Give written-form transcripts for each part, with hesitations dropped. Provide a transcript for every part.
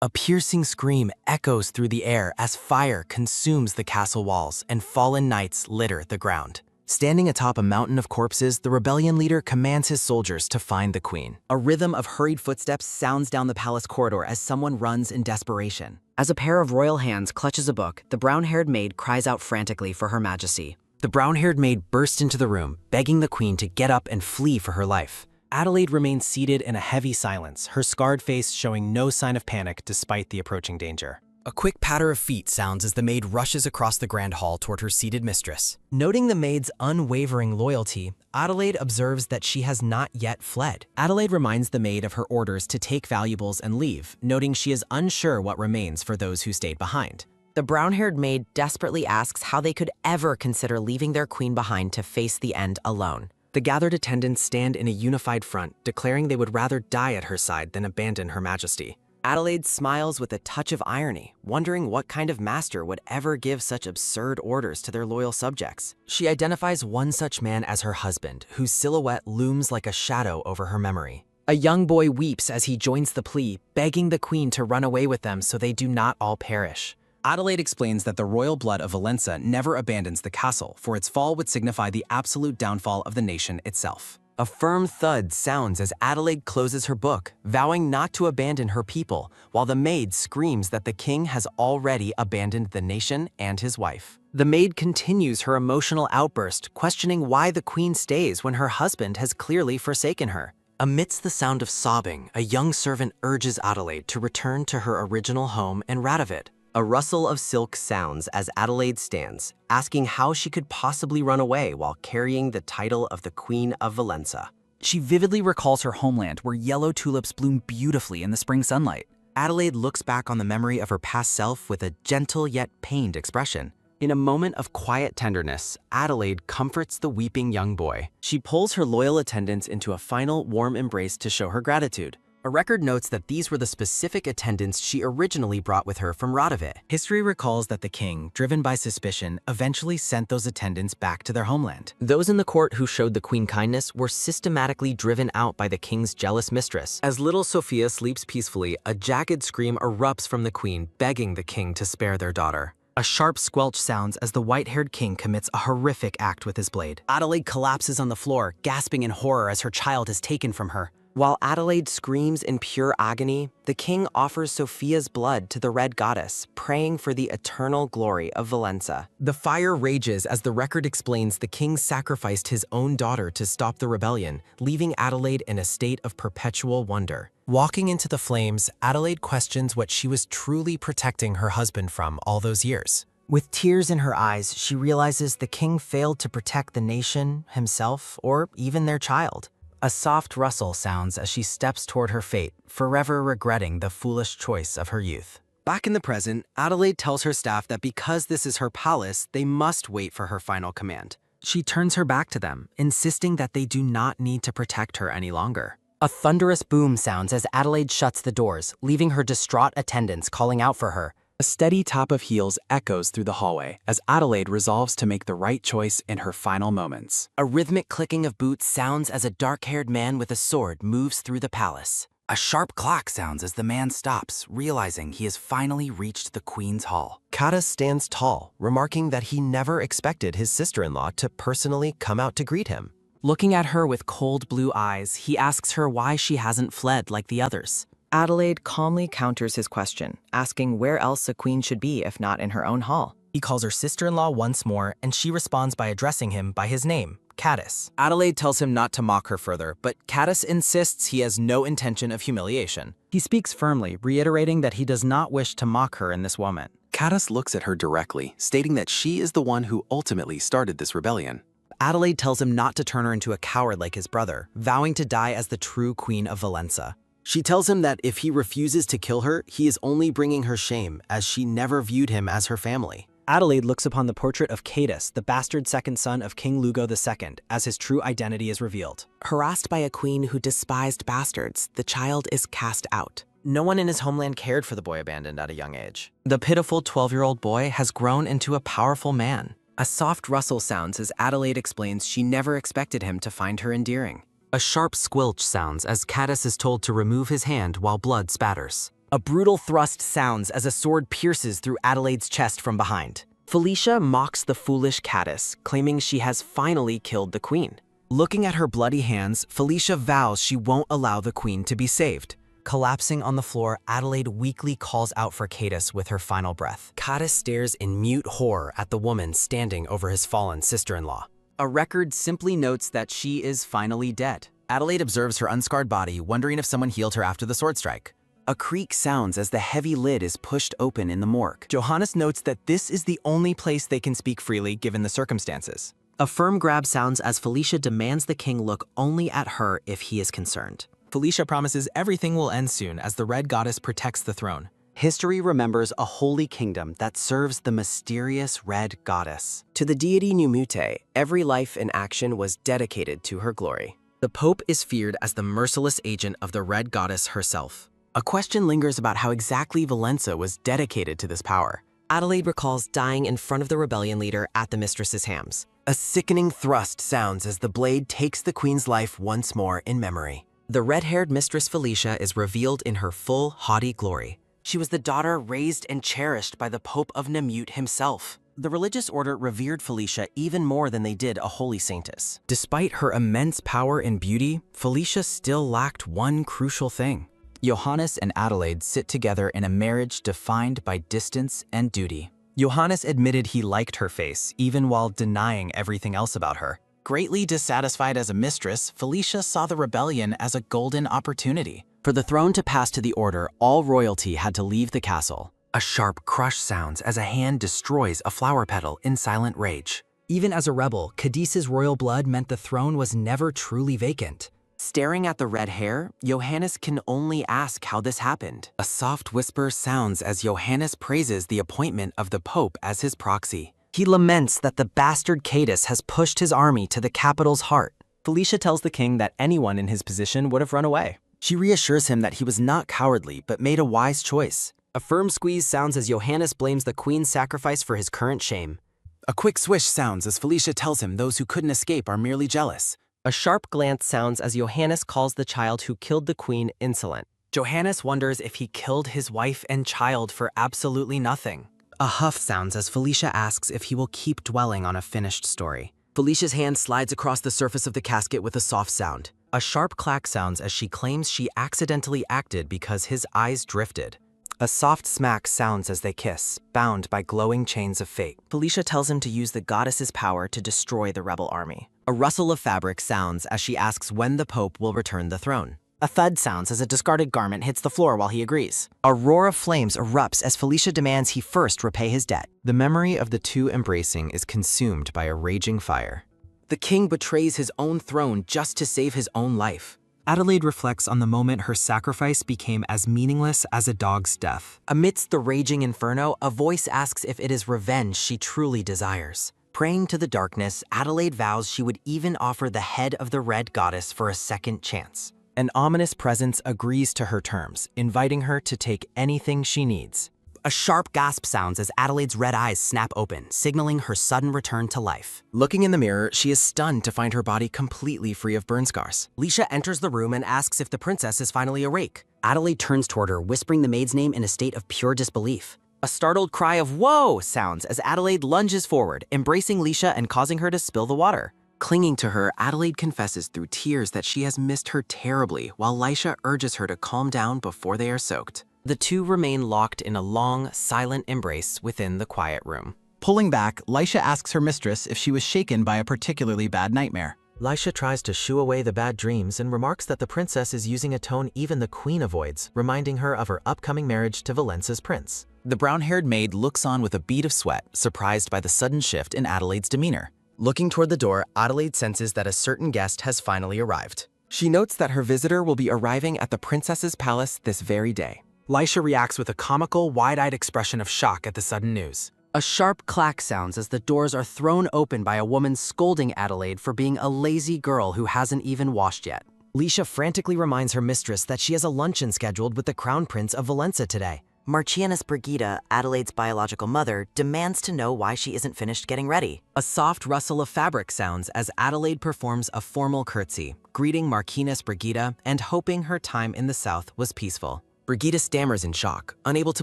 A piercing scream echoes through the air as fire consumes the castle walls and fallen knights litter the ground. Standing atop a mountain of corpses, the rebellion leader commands his soldiers to find the queen. A rhythm of hurried footsteps sounds down the palace corridor as someone runs in desperation. As a pair of royal hands clutches a book, the brown-haired maid cries out frantically for Her Majesty. The brown-haired maid bursts into the room, begging the queen to get up and flee for her life. Adelaide remains seated in a heavy silence, her scarred face showing no sign of panic despite the approaching danger. A quick patter of feet sounds as the maid rushes across the grand hall toward her seated mistress. Noting the maid's unwavering loyalty, Adelaide observes that she has not yet fled. Adelaide reminds the maid of her orders to take valuables and leave, noting she is unsure what remains for those who stayed behind. The brown-haired maid desperately asks how they could ever consider leaving their queen behind to face the end alone. The gathered attendants stand in a unified front, declaring they would rather die at her side than abandon Her Majesty. Adelaide smiles with a touch of irony, wondering what kind of master would ever give such absurd orders to their loyal subjects. She identifies one such man as her husband, whose silhouette looms like a shadow over her memory. A young boy weeps as he joins the plea, begging the queen to run away with them so they do not all perish. Adelaide explains that the royal blood of Valença never abandons the castle, for its fall would signify the absolute downfall of the nation itself. A firm thud sounds as Adelaide closes her book, vowing not to abandon her people, while the maid screams that the king has already abandoned the nation and his wife. The maid continues her emotional outburst, questioning why the queen stays when her husband has clearly forsaken her. Amidst the sound of sobbing, a young servant urges Adelaide to return to her original home in Radovid. A rustle of silk sounds as Adelaide stands, asking how she could possibly run away while carrying the title of the Queen of Valença. She vividly recalls her homeland where yellow tulips bloom beautifully in the spring sunlight. Adelaide looks back on the memory of her past self with a gentle yet pained expression. In a moment of quiet tenderness, Adelaide comforts the weeping young boy. She pulls her loyal attendants into a final warm embrace to show her gratitude. A record notes that these were the specific attendants she originally brought with her from Radovid. History recalls that the king, driven by suspicion, eventually sent those attendants back to their homeland. Those in the court who showed the queen kindness were systematically driven out by the king's jealous mistress. As little Sophia sleeps peacefully, a jagged scream erupts from the queen, begging the king to spare their daughter. A sharp squelch sounds as the white-haired king commits a horrific act with his blade. Adelaide collapses on the floor, gasping in horror as her child is taken from her. While Adelaide screams in pure agony, the king offers Sophia's blood to the Red Goddess, praying for the eternal glory of Valença. The fire rages as the record explains the king sacrificed his own daughter to stop the rebellion, leaving Adelaide in a state of perpetual wonder. Walking into the flames, Adelaide questions what she was truly protecting her husband from all those years. With tears in her eyes, she realizes the king failed to protect the nation, himself, or even their child. A soft rustle sounds as she steps toward her fate, forever regretting the foolish choice of her youth. Back in the present, Adelaide tells her staff that because this is her palace, they must wait for her final command. She turns her back to them, insisting that they do not need to protect her any longer. A thunderous boom sounds as Adelaide shuts the doors, leaving her distraught attendants calling out for her. A steady tap of heels echoes through the hallway as Adelaide resolves to make the right choice in her final moments. A rhythmic clicking of boots sounds as a dark-haired man with a sword moves through the palace. A sharp clock sounds as the man stops, realizing he has finally reached the queen's hall. Cadice stands tall, remarking that he never expected his sister-in-law to personally come out to greet him. Looking at her with cold blue eyes, he asks her why she hasn't fled like the others. Adelaide calmly counters his question, asking where else a queen should be if not in her own hall. He calls her sister-in-law once more, and she responds by addressing him by his name, Cadice. Adelaide tells him not to mock her further, but Cadice insists he has no intention of humiliation. He speaks firmly, reiterating that he does not wish to mock her in this moment. Cadice looks at her directly, stating that she is the one who ultimately started this rebellion. Adelaide tells him not to turn her into a coward like his brother, vowing to die as the true queen of Valença. She tells him that if he refuses to kill her, he is only bringing her shame, as she never viewed him as her family. Adelaide looks upon the portrait of Cadice, the bastard second son of King Lugo II, as his true identity is revealed. Harassed by a queen who despised bastards, the child is cast out. No one in his homeland cared for the boy abandoned at a young age. The pitiful 12-year-old boy has grown into a powerful man. A soft rustle sounds as Adelaide explains she never expected him to find her endearing. A sharp squelch sounds as Cadice is told to remove his hand while blood spatters. A brutal thrust sounds as a sword pierces through Adelaide's chest from behind. Felicia mocks the foolish caddis, claiming she has finally killed the queen. Looking at her bloody hands, Felicia vows she won't allow the queen to be saved. Collapsing on the floor, Adelaide weakly calls out for Cadis with her final breath. Cadis stares in mute horror at the woman standing over his fallen sister-in-law. A record simply notes that she is finally dead. Adelaide observes her unscarred body, wondering if someone healed her after the sword strike. A creak sounds as the heavy lid is pushed open in the morgue. Johannes notes that this is the only place they can speak freely given the circumstances. A firm grab sounds as Felicia demands the king look only at her if he is concerned. Felicia promises everything will end soon as the Red Goddess protects the throne. History remembers a holy kingdom that serves the mysterious Red Goddess. To the deity Numute, every life in action was dedicated to her glory. The Pope is feared as the merciless agent of the Red Goddess herself. A question lingers about how exactly Valenza was dedicated to this power. Adelaide recalls dying in front of the rebellion leader at the mistress's hams. A sickening thrust sounds as the blade takes the queen's life once more in memory. The red-haired Mistress Felicia is revealed in her full, haughty glory. She was the daughter raised and cherished by the Pope of Namute himself. The religious order revered Felicia even more than they did a holy saintess. Despite her immense power and beauty, Felicia still lacked one crucial thing. Johannes and Adelaide sit together in a marriage defined by distance and duty. Johannes admitted he liked her face, even while denying everything else about her. Greatly dissatisfied as a mistress, Felicia saw the rebellion as a golden opportunity. For the throne to pass to the order, all royalty had to leave the castle. A sharp crush sounds as a hand destroys a flower petal in silent rage. Even as a rebel, Cadis's royal blood meant the throne was never truly vacant. Staring at the red hair, Johannes can only ask how this happened. A soft whisper sounds as Johannes praises the appointment of the Pope as his proxy. He laments that the bastard Cadis has pushed his army to the capital's heart. Felicia tells the king that anyone in his position would have run away. She reassures him that he was not cowardly, but made a wise choice. A firm squeeze sounds as Johannes blames the queen's sacrifice for his current shame. A quick swish sounds as Felicia tells him those who couldn't escape are merely jealous. A sharp glance sounds as Johannes calls the child who killed the queen insolent. Johannes wonders if he killed his wife and child for absolutely nothing. A huff sounds as Felicia asks if he will keep dwelling on a finished story. Felicia's hand slides across the surface of the casket with a soft sound. A sharp clack sounds as she claims she accidentally acted because his eyes drifted. A soft smack sounds as they kiss, bound by glowing chains of fate. Felicia tells him to use the goddess's power to destroy the rebel army. A rustle of fabric sounds as she asks when the Pope will return the throne. A thud sounds as a discarded garment hits the floor while he agrees. A roar of flames erupts as Felicia demands he first repay his debt. The memory of the two embracing is consumed by a raging fire. The king betrays his own throne just to save his own life. Adelaide reflects on the moment her sacrifice became as meaningless as a dog's death. Amidst the raging inferno, a voice asks if it is revenge she truly desires. Praying to the darkness, Adelaide vows she would even offer the head of the Red Goddess for a second chance. An ominous presence agrees to her terms, inviting her to take anything she needs. A sharp gasp sounds as Adelaide's red eyes snap open, signaling her sudden return to life. Looking in the mirror, she is stunned to find her body completely free of burn scars. Leisha enters the room and asks if the princess is finally awake. Adelaide turns toward her, whispering the maid's name in a state of pure disbelief. A startled cry of "Whoa!" sounds as Adelaide lunges forward, embracing Leisha and causing her to spill the water. Clinging to her, Adelaide confesses through tears that she has missed her terribly, while Leisha urges her to calm down before they are soaked. The two remain locked in a long, silent embrace within the quiet room. Pulling back, Leisha asks her mistress if she was shaken by a particularly bad nightmare. Leisha tries to shoo away the bad dreams and remarks that the princess is using a tone even the queen avoids, reminding her of her upcoming marriage to Valenza's prince. The brown-haired maid looks on with a bead of sweat, surprised by the sudden shift in Adelaide's demeanor. Looking toward the door, Adelaide senses that a certain guest has finally arrived. She notes that her visitor will be arriving at the princess's palace this very day. Leisha reacts with a comical, wide-eyed expression of shock at the sudden news. A sharp clack sounds as the doors are thrown open by a woman scolding Adelaide for being a lazy girl who hasn't even washed yet. Leisha frantically reminds her mistress that she has a luncheon scheduled with the Crown Prince of Valenza today. Marchioness Brigida, Adelaide's biological mother, demands to know why she isn't finished getting ready. A soft rustle of fabric sounds as Adelaide performs a formal curtsy, greeting Marchioness Brigida and hoping her time in the south was peaceful. Brigida stammers in shock, unable to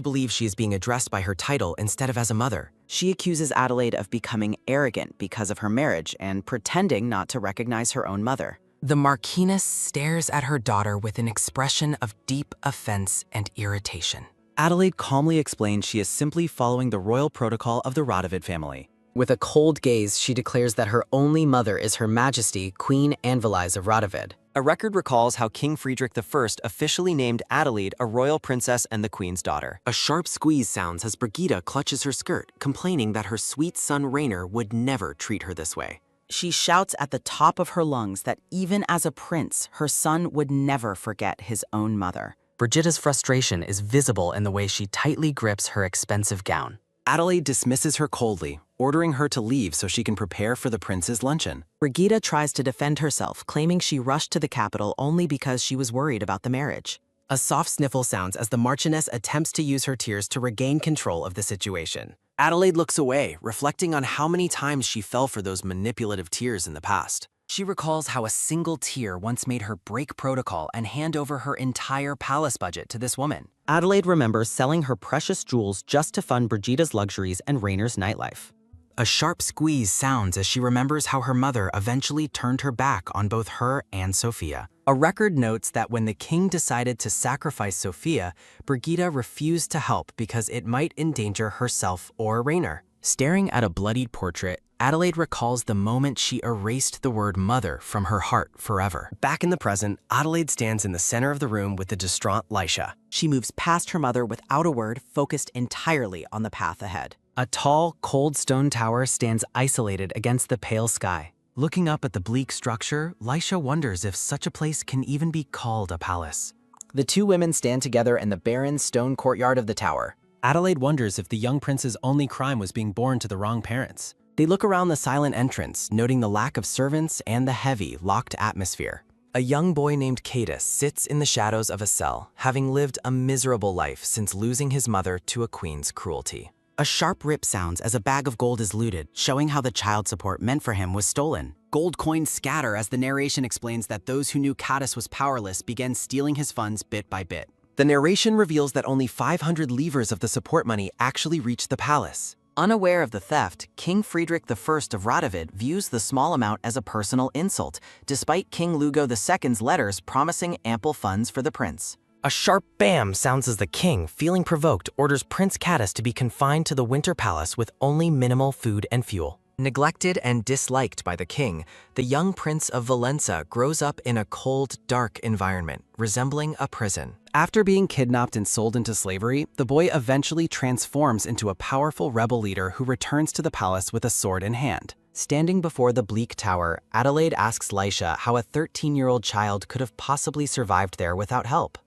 believe she is being addressed by her title instead of as a mother. She accuses Adelaide of becoming arrogant because of her marriage and pretending not to recognize her own mother. The Marquiness stares at her daughter with an expression of deep offense and irritation. Adelaide calmly explains she is simply following the royal protocol of the Radovid family. With a cold gaze, she declares that her only mother is Her Majesty Queen Anvilise of Radovid. A record recalls how King Friedrich I officially named Adelaide a royal princess and the queen's daughter. A sharp squeeze sounds as Brigida clutches her skirt, complaining that her sweet son Rainer would never treat her this way. She shouts at the top of her lungs that even as a prince, her son would never forget his own mother. Brigida's frustration is visible in the way she tightly grips her expensive gown. Adelaide dismisses her coldly, ordering her to leave so she can prepare for the prince's luncheon. Brigida tries to defend herself, claiming she rushed to the capital only because she was worried about the marriage. A soft sniffle sounds as the Marchioness attempts to use her tears to regain control of the situation. Adelaide looks away, reflecting on how many times she fell for those manipulative tears in the past. She recalls how a single tear once made her break protocol and hand over her entire palace budget to this woman. Adelaide remembers selling her precious jewels just to fund Brigida's luxuries and Rainer's nightlife. A sharp squeeze sounds as she remembers how her mother eventually turned her back on both her and Sophia. A record notes that when the king decided to sacrifice Sophia, Brigida refused to help because it might endanger herself or Rainer. Staring at a bloodied portrait, Adelaide recalls the moment she erased the word mother from her heart forever. Back in the present, Adelaide stands in the center of the room with the distraught Lisha. She moves past her mother without a word, focused entirely on the path ahead. A tall, cold stone tower stands isolated against the pale sky. Looking up at the bleak structure, Lisha wonders if such a place can even be called a palace. The two women stand together in the barren stone courtyard of the tower. Adelaide wonders if the young prince's only crime was being born to the wrong parents. They look around the silent entrance, noting the lack of servants and the heavy, locked atmosphere. A young boy named Cadus sits in the shadows of a cell, having lived a miserable life since losing his mother to a queen's cruelty. A sharp rip sounds as a bag of gold is looted, showing how the child support meant for him was stolen. Gold coins scatter as the narration explains that those who knew Cadus was powerless began stealing his funds bit by bit. The narration reveals that only 500 livres of the support money actually reached the palace. Unaware of the theft, King Friedrich I of Radovid views the small amount as a personal insult, despite King Lugo II's letters promising ample funds for the prince. A sharp bam sounds as the king, feeling provoked, orders Prince Cadus to be confined to the Winter Palace with only minimal food and fuel. Neglected and disliked by the king, the young prince of Valenza grows up in a cold, dark environment, resembling a prison. After being kidnapped and sold into slavery, the boy eventually transforms into a powerful rebel leader who returns to the palace with a sword in hand. Standing before the bleak tower, Adelaide asks Lisha how a 13-year-old child could have possibly survived there without help.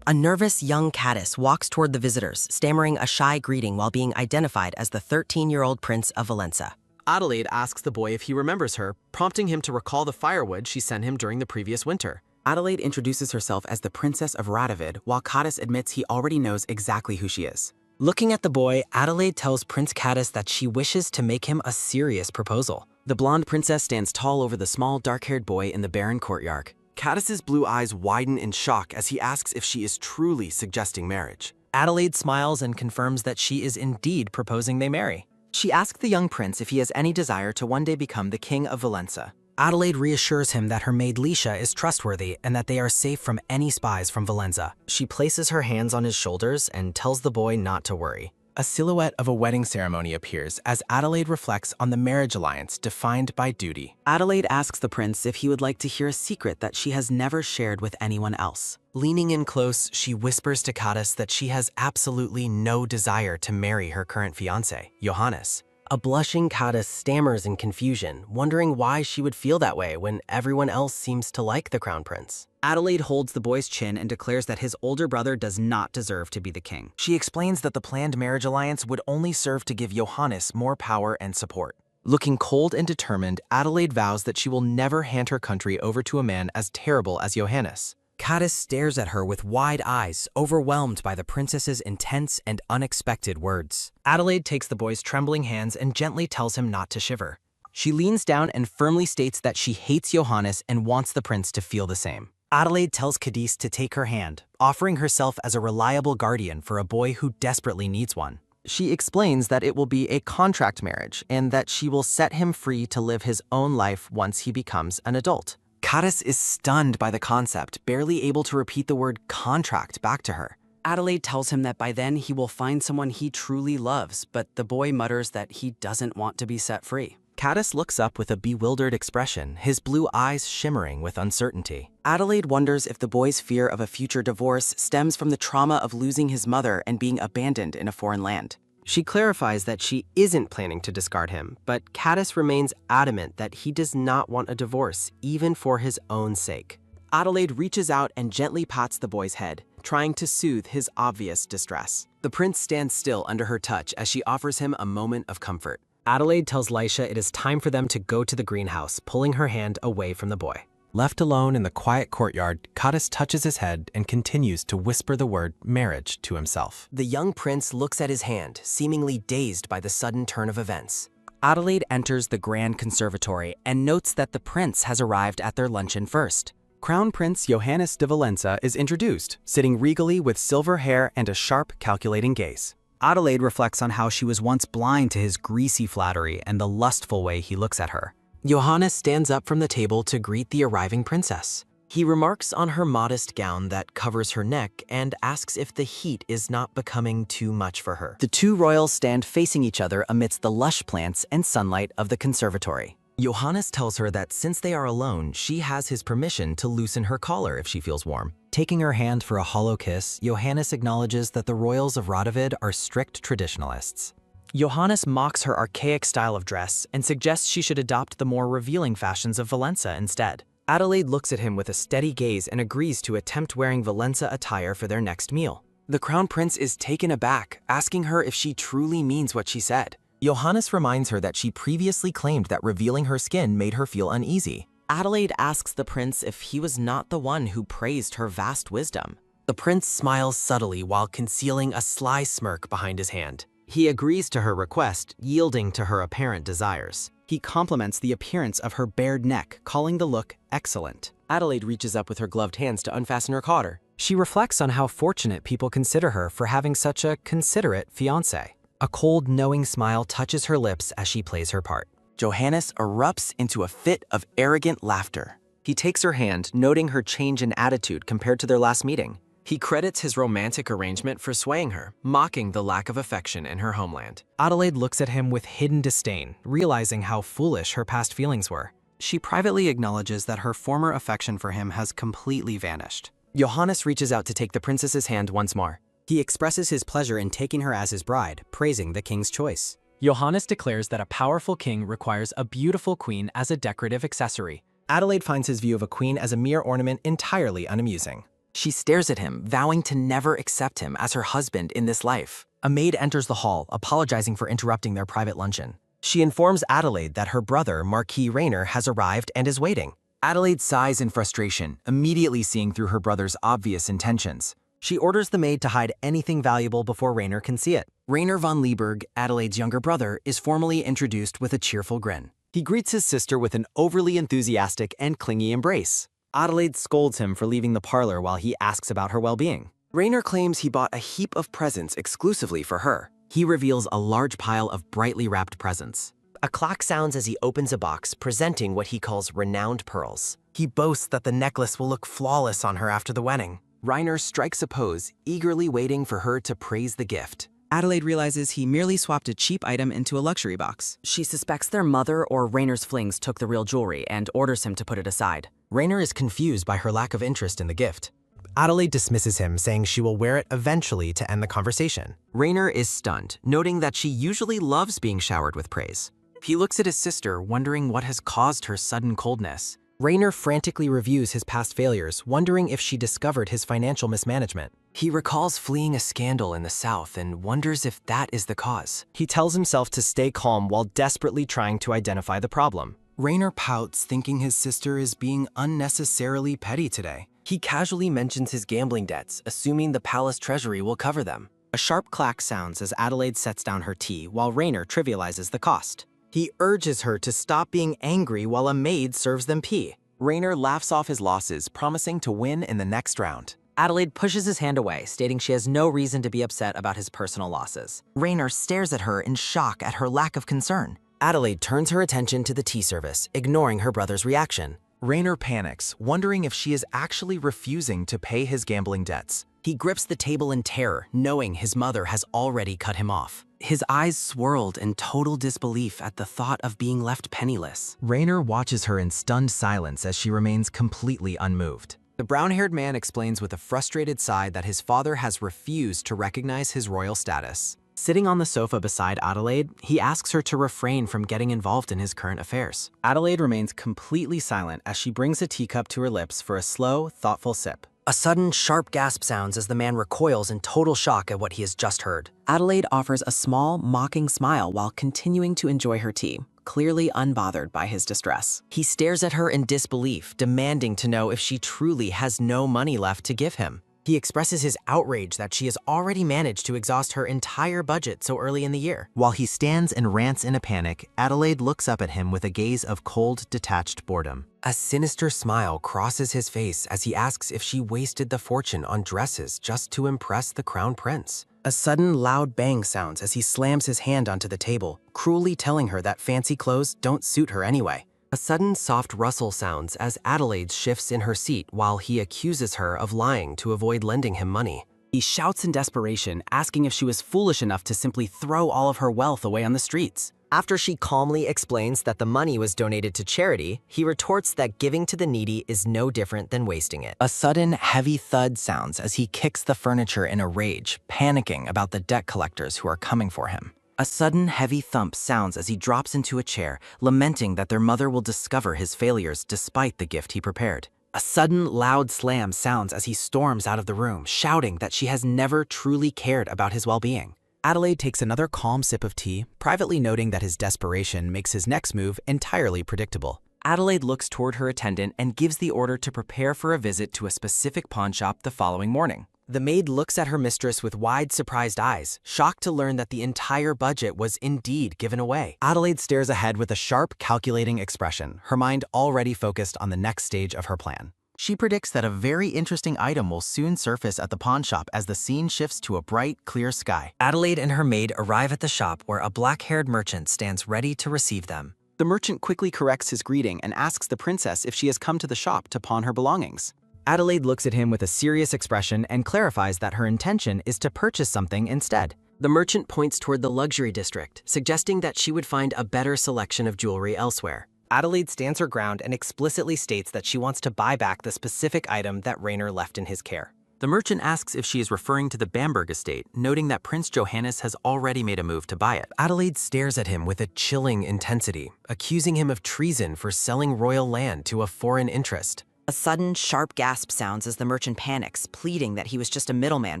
A nervous young Cadus walks toward the visitors, stammering a shy greeting while being identified as the 13-year-old Prince of Valenza. Adelaide asks the boy if he remembers her, prompting him to recall the firewood she sent him during the previous winter. Adelaide introduces herself as the Princess of Radovid, while Cadus admits he already knows exactly who she is. Looking at the boy, Adelaide tells Prince Cadus that she wishes to make him a serious proposal. The blonde princess stands tall over the small, dark-haired boy in the barren courtyard. Cadus's blue eyes widen in shock as he asks if she is truly suggesting marriage. Adelaide smiles and confirms that she is indeed proposing they marry. She asks the young prince if he has any desire to one day become the king of Valenza. Adelaide reassures him that her maid Lisha is trustworthy and that they are safe from any spies from Valenza. She places her hands on his shoulders and tells the boy not to worry. A silhouette of a wedding ceremony appears as Adelaide reflects on the marriage alliance defined by duty. Adelaide asks the prince if he would like to hear a secret that she has never shared with anyone else. Leaning in close, she whispers to Cadus that she has absolutely no desire to marry her current fiancé, Johannes. A blushing Cadus stammers in confusion, wondering why she would feel that way when everyone else seems to like the crown prince. Adelaide holds the boy's chin and declares that his older brother does not deserve to be the king. She explains that the planned marriage alliance would only serve to give Johannes more power and support. Looking cold and determined, Adelaide vows that she will never hand her country over to a man as terrible as Johannes. Cadus stares at her with wide eyes, overwhelmed by the princess's intense and unexpected words. Adelaide takes the boy's trembling hands and gently tells him not to shiver. She leans down and firmly states that she hates Johannes and wants the prince to feel the same. Adelaide tells Cadiz to take her hand, offering herself as a reliable guardian for a boy who desperately needs one. She explains that it will be a contract marriage and that she will set him free to live his own life once he becomes an adult. Cadiz is stunned by the concept, barely able to repeat the word contract back to her. Adelaide tells him that by then he will find someone he truly loves, but the boy mutters that he doesn't want to be set free. Cadiz looks up with a bewildered expression, his blue eyes shimmering with uncertainty. Adelaide wonders if the boy's fear of a future divorce stems from the trauma of losing his mother and being abandoned in a foreign land. She clarifies that she isn't planning to discard him, but Cadiz remains adamant that he does not want a divorce, even for his own sake. Adelaide reaches out and gently pats the boy's head, trying to soothe his obvious distress. The prince stands still under her touch as she offers him a moment of comfort. Adelaide tells Lisha it is time for them to go to the greenhouse, pulling her hand away from the boy. Left alone in the quiet courtyard, Cadiz touches his head and continues to whisper the word marriage to himself. The young prince looks at his hand, seemingly dazed by the sudden turn of events. Adelaide enters the grand conservatory and notes that the prince has arrived at their luncheon first. Crown Prince Johannes de Valenza is introduced, sitting regally with silver hair and a sharp, calculating gaze. Adelaide reflects on how she was once blind to his greasy flattery and the lustful way he looks at her. Johannes stands up from the table to greet the arriving princess. He remarks on her modest gown that covers her neck and asks if the heat is not becoming too much for her. The two royals stand facing each other amidst the lush plants and sunlight of the conservatory. Johannes tells her that since they are alone, she has his permission to loosen her collar if she feels warm. Taking her hand for a hollow kiss, Johannes acknowledges that the royals of Radovid are strict traditionalists. Johannes mocks her archaic style of dress and suggests she should adopt the more revealing fashions of Valenza instead. Adelaide looks at him with a steady gaze and agrees to attempt wearing Valenza attire for their next meal. The crown prince is taken aback, asking her if she truly means what she said. Johannes reminds her that she previously claimed that revealing her skin made her feel uneasy. Adelaide asks the prince if he was not the one who praised her vast wisdom. The prince smiles subtly while concealing a sly smirk behind his hand. He agrees to her request, yielding to her apparent desires. He compliments the appearance of her bared neck, calling the look excellent. Adelaide reaches up with her gloved hands to unfasten her collar. She reflects on how fortunate people consider her for having such a considerate fiancé. A cold, knowing smile touches her lips as she plays her part. Johannes erupts into a fit of arrogant laughter. He takes her hand, noting her change in attitude compared to their last meeting. He credits his romantic arrangement for swaying her, mocking the lack of affection in her homeland. Adelaide looks at him with hidden disdain, realizing how foolish her past feelings were. She privately acknowledges that her former affection for him has completely vanished. Johannes reaches out to take the princess's hand once more. He expresses his pleasure in taking her as his bride, praising the king's choice. Johannes declares that a powerful king requires a beautiful queen as a decorative accessory. Adelaide finds his view of a queen as a mere ornament entirely unamusing. She stares at him, vowing to never accept him as her husband in this life. A maid enters the hall, apologizing for interrupting their private luncheon. She informs Adelaide that her brother, Marquis Rainer, has arrived and is waiting. Adelaide sighs in frustration, immediately seeing through her brother's obvious intentions. She orders the maid to hide anything valuable before Rainer can see it. Rainer von Lieberg, Adelaide's younger brother, is formally introduced with a cheerful grin. He greets his sister with an overly enthusiastic and clingy embrace. Adelaide scolds him for leaving the parlor while he asks about her well-being. Rainer claims he bought a heap of presents exclusively for her. He reveals a large pile of brightly wrapped presents. A clack sounds as he opens a box, presenting what he calls renowned pearls. He boasts that the necklace will look flawless on her after the wedding. Rainer strikes a pose, eagerly waiting for her to praise the gift. Adelaide realizes he merely swapped a cheap item into a luxury box. She suspects their mother or Rainer's flings took the real jewelry and orders him to put it aside. Rainer is confused by her lack of interest in the gift. Adelaide dismisses him, saying she will wear it eventually to end the conversation. Rainer is stunned, noting that she usually loves being showered with praise. He looks at his sister, wondering what has caused her sudden coldness. Rainer frantically reviews his past failures, wondering if she discovered his financial mismanagement. He recalls fleeing a scandal in the South and wonders if that is the cause. He tells himself to stay calm while desperately trying to identify the problem. Rainer pouts, thinking his sister is being unnecessarily petty today. He casually mentions his gambling debts, assuming the palace treasury will cover them. A sharp clack sounds as Adelaide sets down her tea, while Rainer trivializes the cost. He urges her to stop being angry while a maid serves them tea. Raynor laughs off his losses, promising to win in the next round. Adelaide pushes his hand away, stating she has no reason to be upset about his personal losses. Raynor stares at her in shock at her lack of concern. Adelaide turns her attention to the tea service, ignoring her brother's reaction. Raynor panics, wondering if she is actually refusing to pay his gambling debts. He grips the table in terror, knowing his mother has already cut him off. His eyes swirled in total disbelief at the thought of being left penniless. Raynor watches her in stunned silence as she remains completely unmoved. The brown-haired man explains with a frustrated sigh that his father has refused to recognize his royal status. Sitting on the sofa beside Adelaide, he asks her to refrain from getting involved in his current affairs. Adelaide remains completely silent as she brings a teacup to her lips for a slow, thoughtful sip. A sudden, sharp gasp sounds as the man recoils in total shock at what he has just heard. Adelaide offers a small, mocking smile while continuing to enjoy her tea, clearly unbothered by his distress. He stares at her in disbelief, demanding to know if she truly has no money left to give him. He expresses his outrage that she has already managed to exhaust her entire budget so early in the year. While he stands and rants in a panic, Adelaide looks up at him with a gaze of cold, detached boredom. A sinister smile crosses his face as he asks if she wasted the fortune on dresses just to impress the crown prince. A sudden loud bang sounds as he slams his hand onto the table, cruelly telling her that fancy clothes don't suit her anyway. A sudden soft rustle sounds as Adelaide shifts in her seat while he accuses her of lying to avoid lending him money. He shouts in desperation, asking if she was foolish enough to simply throw all of her wealth away on the streets. After she calmly explains that the money was donated to charity, he retorts that giving to the needy is no different than wasting it. A sudden, heavy thud sounds as he kicks the furniture in a rage, panicking about the debt collectors who are coming for him. A sudden, heavy thump sounds as he drops into a chair, lamenting that their mother will discover his failures despite the gift he prepared. A sudden, loud slam sounds as he storms out of the room, shouting that she has never truly cared about his well-being. Adelaide takes another calm sip of tea, privately noting that his desperation makes his next move entirely predictable. Adelaide looks toward her attendant and gives the order to prepare for a visit to a specific pawn shop the following morning. The maid looks at her mistress with wide, surprised eyes, shocked to learn that the entire budget was indeed given away. Adelaide stares ahead with a sharp, calculating expression, her mind already focused on the next stage of her plan. She predicts that a very interesting item will soon surface at the pawn shop as the scene shifts to a bright, clear sky. Adelaide and her maid arrive at the shop where a black-haired merchant stands ready to receive them. The merchant quickly corrects his greeting and asks the princess if she has come to the shop to pawn her belongings. Adelaide looks at him with a serious expression and clarifies that her intention is to purchase something instead. The merchant points toward the luxury district, suggesting that she would find a better selection of jewelry elsewhere. Adelaide stands her ground and explicitly states that she wants to buy back the specific item that Raynor left in his care. The merchant asks if she is referring to the Bamberg estate, noting that Prince Johannes has already made a move to buy it. Adelaide stares at him with a chilling intensity, accusing him of treason for selling royal land to a foreign interest. A sudden, sharp gasp sounds as the merchant panics, pleading that he was just a middleman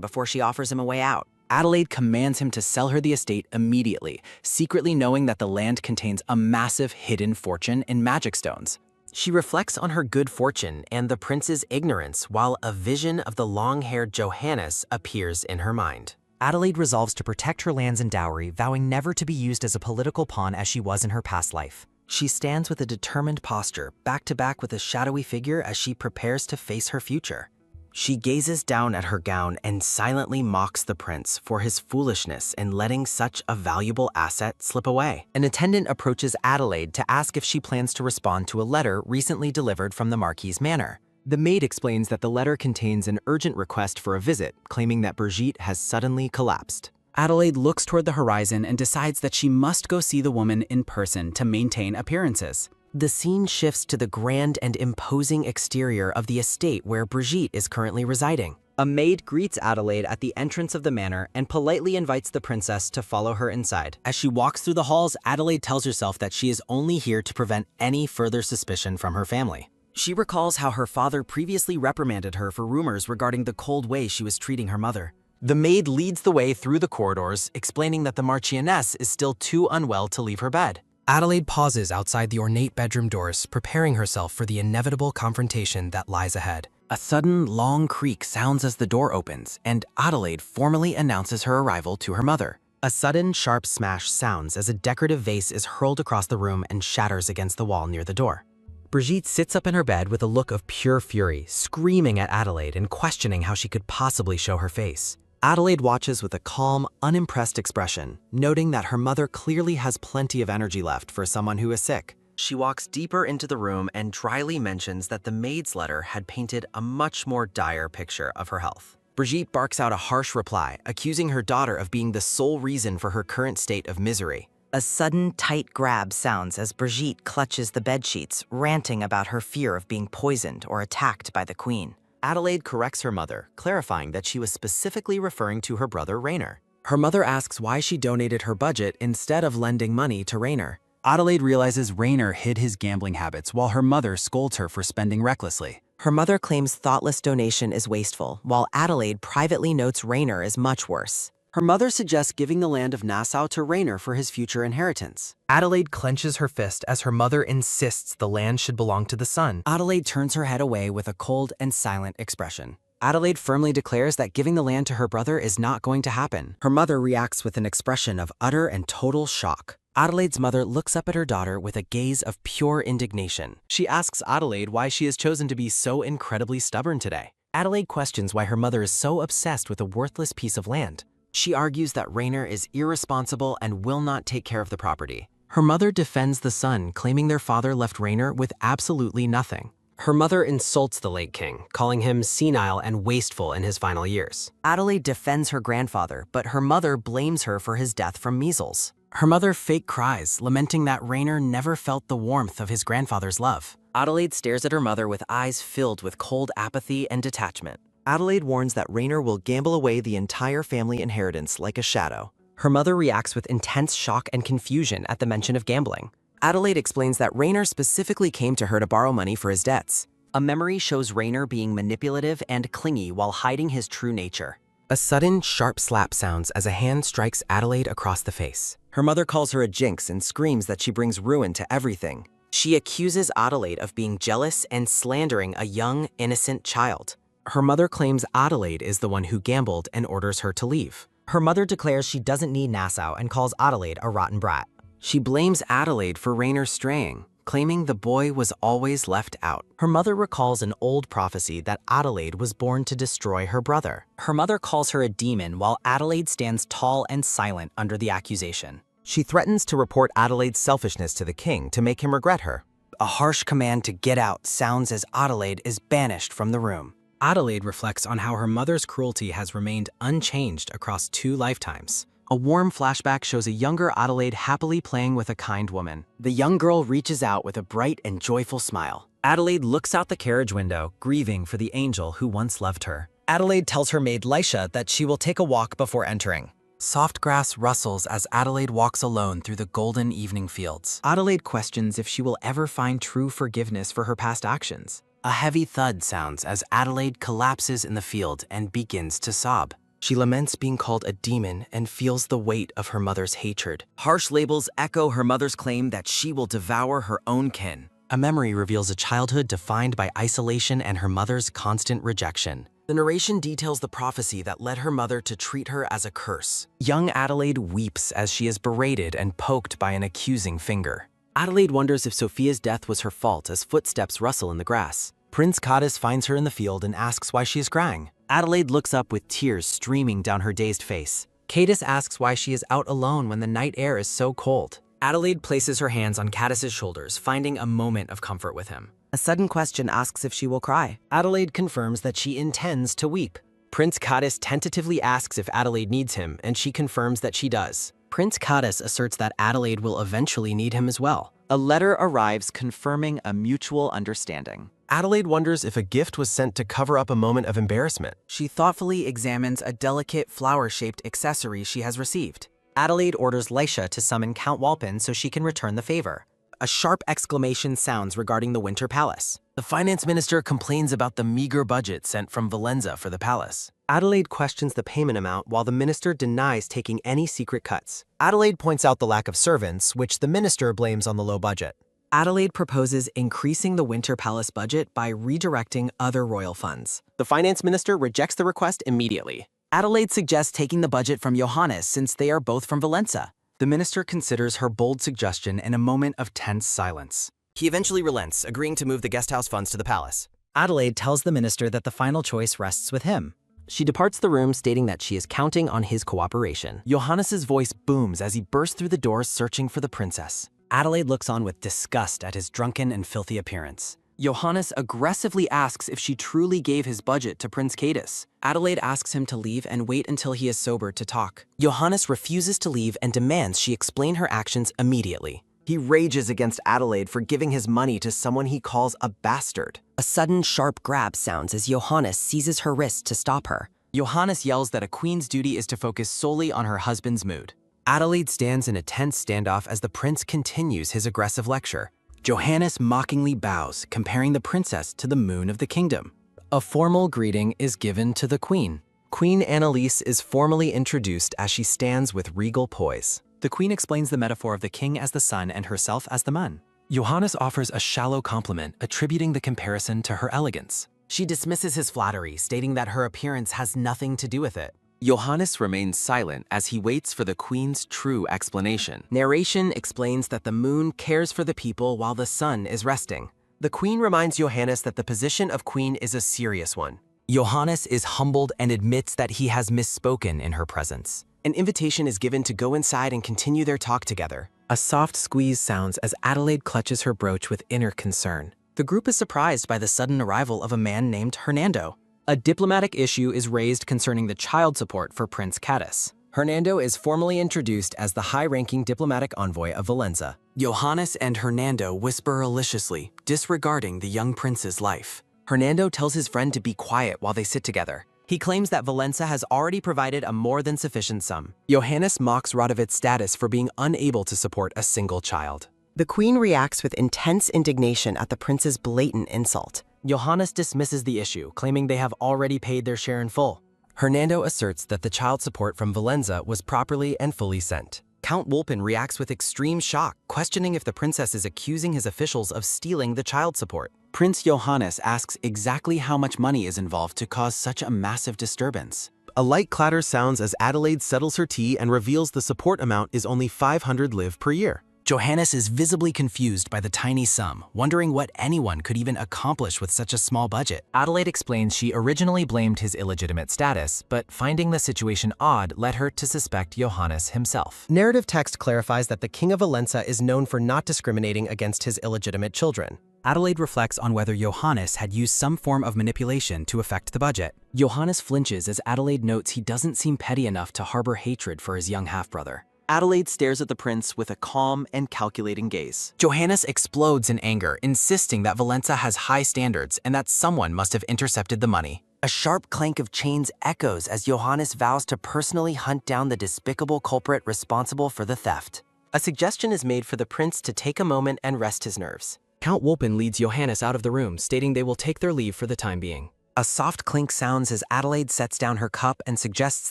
before she offers him a way out. Adelaide commands him to sell her the estate immediately, secretly knowing that the land contains a massive hidden fortune in magic stones. She reflects on her good fortune and the prince's ignorance while a vision of the long-haired Johannes appears in her mind. Adelaide resolves to protect her lands and dowry, vowing never to be used as a political pawn as she was in her past life. She stands with a determined posture, back to back with a shadowy figure as she prepares to face her future. She gazes down at her gown and silently mocks the prince for his foolishness in letting such a valuable asset slip away. An attendant approaches Adelaide to ask if she plans to respond to a letter recently delivered from the Marquis's manor. The maid explains that the letter contains an urgent request for a visit, claiming that Brigitte has suddenly collapsed. Adelaide looks toward the horizon and decides that she must go see the woman in person to maintain appearances. The scene shifts to the grand and imposing exterior of the estate where Brigitte is currently residing. A maid greets Adelaide at the entrance of the manor and politely invites the princess to follow her inside. As she walks through the halls, Adelaide tells herself that she is only here to prevent any further suspicion from her family. She recalls how her father previously reprimanded her for rumors regarding the cold way she was treating her mother. The maid leads the way through the corridors, explaining that the Marchioness is still too unwell to leave her bed. Adelaide pauses outside the ornate bedroom doors, preparing herself for the inevitable confrontation that lies ahead. A sudden, long creak sounds as the door opens, and Adelaide formally announces her arrival to her mother. A sudden, sharp smash sounds as a decorative vase is hurled across the room and shatters against the wall near the door. Brigitte sits up in her bed with a look of pure fury, screaming at Adelaide and questioning how she could possibly show her face. Adelaide watches with a calm, unimpressed expression, noting that her mother clearly has plenty of energy left for someone who is sick. She walks deeper into the room and dryly mentions that the maid's letter had painted a much more dire picture of her health. Brigitte barks out a harsh reply, accusing her daughter of being the sole reason for her current state of misery. A sudden, tight grab sounds as Brigitte clutches the bedsheets, ranting about her fear of being poisoned or attacked by the queen. Adelaide corrects her mother, clarifying that she was specifically referring to her brother Rainer. Her mother asks why she donated her budget instead of lending money to Rainer. Adelaide realizes Rainer hid his gambling habits while her mother scolds her for spending recklessly. Her mother claims thoughtless donation is wasteful, while Adelaide privately notes Rainer is much worse. Her mother suggests giving the land of Nassau to Rainer for his future inheritance. Adelaide clenches her fist as her mother insists the land should belong to the son. Adelaide turns her head away with a cold and silent expression. Adelaide firmly declares that giving the land to her brother is not going to happen. Her mother reacts with an expression of utter and total shock. Adelaide's mother looks up at her daughter with a gaze of pure indignation. She asks Adelaide why she has chosen to be so incredibly stubborn today. Adelaide questions why her mother is so obsessed with a worthless piece of land. She argues that Rainer is irresponsible and will not take care of the property. Her mother defends the son, claiming their father left Rainer with absolutely nothing. Her mother insults the late king, calling him senile and wasteful in his final years. Adelaide defends her grandfather, but her mother blames her for his death from measles. Her mother fake cries, lamenting that Rainer never felt the warmth of his grandfather's love. Adelaide stares at her mother with eyes filled with cold apathy and detachment. Adelaide warns that Rainer will gamble away the entire family inheritance like a shadow. Her mother reacts with intense shock and confusion at the mention of gambling. Adelaide explains that Rainer specifically came to her to borrow money for his debts. A memory shows Rainer being manipulative and clingy while hiding his true nature. A sudden, sharp slap sounds as a hand strikes Adelaide across the face. Her mother calls her a jinx and screams that she brings ruin to everything. She accuses Adelaide of being jealous and slandering a young, innocent child. Her mother claims Adelaide is the one who gambled and orders her to leave. Her mother declares she doesn't need Nassau and calls Adelaide a rotten brat. She blames Adelaide for Rainer's straying, claiming the boy was always left out. Her mother recalls an old prophecy that Adelaide was born to destroy her brother. Her mother calls her a demon while Adelaide stands tall and silent under the accusation. She threatens to report Adelaide's selfishness to the king to make him regret her. A harsh command to get out sounds as Adelaide is banished from the room. Adelaide reflects on how her mother's cruelty has remained unchanged across 2 lifetimes. A warm flashback shows a younger Adelaide happily playing with a kind woman. The young girl reaches out with a bright and joyful smile. Adelaide looks out the carriage window, grieving for the angel who once loved her. Adelaide tells her maid Lisha that she will take a walk before entering. Soft grass rustles as Adelaide walks alone through the golden evening fields. Adelaide questions if she will ever find true forgiveness for her past actions. A heavy thud sounds as Adelaide collapses in the field and begins to sob. She laments being called a demon and feels the weight of her mother's hatred. Harsh labels echo her mother's claim that she will devour her own kin. A memory reveals a childhood defined by isolation and her mother's constant rejection. The narration details the prophecy that led her mother to treat her as a curse. Young Adelaide weeps as she is berated and poked by an accusing finger. Adelaide wonders if Sophia's death was her fault as footsteps rustle in the grass. Prince Cadiz finds her in the field and asks why she is crying. Adelaide looks up with tears streaming down her dazed face. Cadiz asks why she is out alone when the night air is so cold. Adelaide places her hands on Cadiz's shoulders, finding a moment of comfort with him. A sudden question asks if she will cry. Adelaide confirms that she intends to weep. Prince Cadiz tentatively asks if Adelaide needs him, and she confirms that she does. Prince Cadiz asserts that Adelaide will eventually need him as well. A letter arrives confirming a mutual understanding. Adelaide wonders if a gift was sent to cover up a moment of embarrassment. She thoughtfully examines a delicate flower-shaped accessory she has received. Adelaide orders Lisha to summon Count Walpin so she can return the favor. A sharp exclamation sounds regarding the Winter Palace. The finance minister complains about the meager budget sent from Valenza for the palace. Adelaide questions the payment amount while the minister denies taking any secret cuts. Adelaide points out the lack of servants, which the minister blames on the low budget. Adelaide proposes increasing the Winter Palace budget by redirecting other royal funds. The finance minister rejects the request immediately. Adelaide suggests taking the budget from Johannes since they are both from Valenza. The minister considers her bold suggestion in a moment of tense silence. He eventually relents, agreeing to move the guesthouse funds to the palace. Adelaide tells the minister that the final choice rests with him. She departs the room, stating that she is counting on his cooperation. Johannes's voice booms as he bursts through the doors searching for the princess. Adelaide looks on with disgust at his drunken and filthy appearance. Johannes aggressively asks if she truly gave his budget to Prince Cadus. Adelaide asks him to leave and wait until he is sober to talk. Johannes refuses to leave and demands she explain her actions immediately. He rages against Adelaide for giving his money to someone he calls a bastard. A sudden sharp grab sounds as Johannes seizes her wrist to stop her. Johannes yells that a queen's duty is to focus solely on her husband's mood. Adelaide stands in a tense standoff as the prince continues his aggressive lecture. Johannes mockingly bows, comparing the princess to the moon of the kingdom. A formal greeting is given to the queen. Queen Annalise is formally introduced as she stands with regal poise. The queen explains the metaphor of the king as the sun and herself as the moon. Johannes offers a shallow compliment, attributing the comparison to her elegance. She dismisses his flattery, stating that her appearance has nothing to do with it. Johannes remains silent as he waits for the queen's true explanation. Narration explains that the moon cares for the people while the sun is resting. The queen reminds Johannes that the position of queen is a serious one. Johannes is humbled and admits that he has misspoken in her presence. An invitation is given to go inside and continue their talk together. A soft squeeze sounds as Adelaide clutches her brooch with inner concern. The group is surprised by the sudden arrival of a man named Hernando. A diplomatic issue is raised concerning the child support for Prince Cadus. Hernando is formally introduced as the high-ranking diplomatic envoy of Valenza. Johannes and Hernando whisper maliciously, disregarding the young prince's life. Hernando tells his friend to be quiet while they sit together. He claims that Valenza has already provided a more than sufficient sum. Johannes mocks Radovic's status for being unable to support a single child. The queen reacts with intense indignation at the prince's blatant insult. Johannes dismisses the issue, claiming they have already paid their share in full. Hernando asserts that the child support from Valenza was properly and fully sent. Count Wolpen reacts with extreme shock, questioning if the princess is accusing his officials of stealing the child support. Prince Johannes asks exactly how much money is involved to cause such a massive disturbance. A light clatter sounds as Adelaide settles her tea and reveals the support amount is only 500 liv per year. Johannes is visibly confused by the tiny sum, wondering what anyone could even accomplish with such a small budget. Adelaide explains she originally blamed his illegitimate status, but finding the situation odd led her to suspect Johannes himself. Narrative text clarifies that the King of Valenza is known for not discriminating against his illegitimate children. Adelaide reflects on whether Johannes had used some form of manipulation to affect the budget. Johannes flinches as Adelaide notes he doesn't seem petty enough to harbor hatred for his young half-brother. Adelaide stares at the prince with a calm and calculating gaze. Johannes explodes in anger, insisting that Valenza has high standards and that someone must have intercepted the money. A sharp clank of chains echoes as Johannes vows to personally hunt down the despicable culprit responsible for the theft. A suggestion is made for the prince to take a moment and rest his nerves. Count Wolpen leads Johannes out of the room, stating they will take their leave for the time being. A soft clink sounds as Adelaide sets down her cup and suggests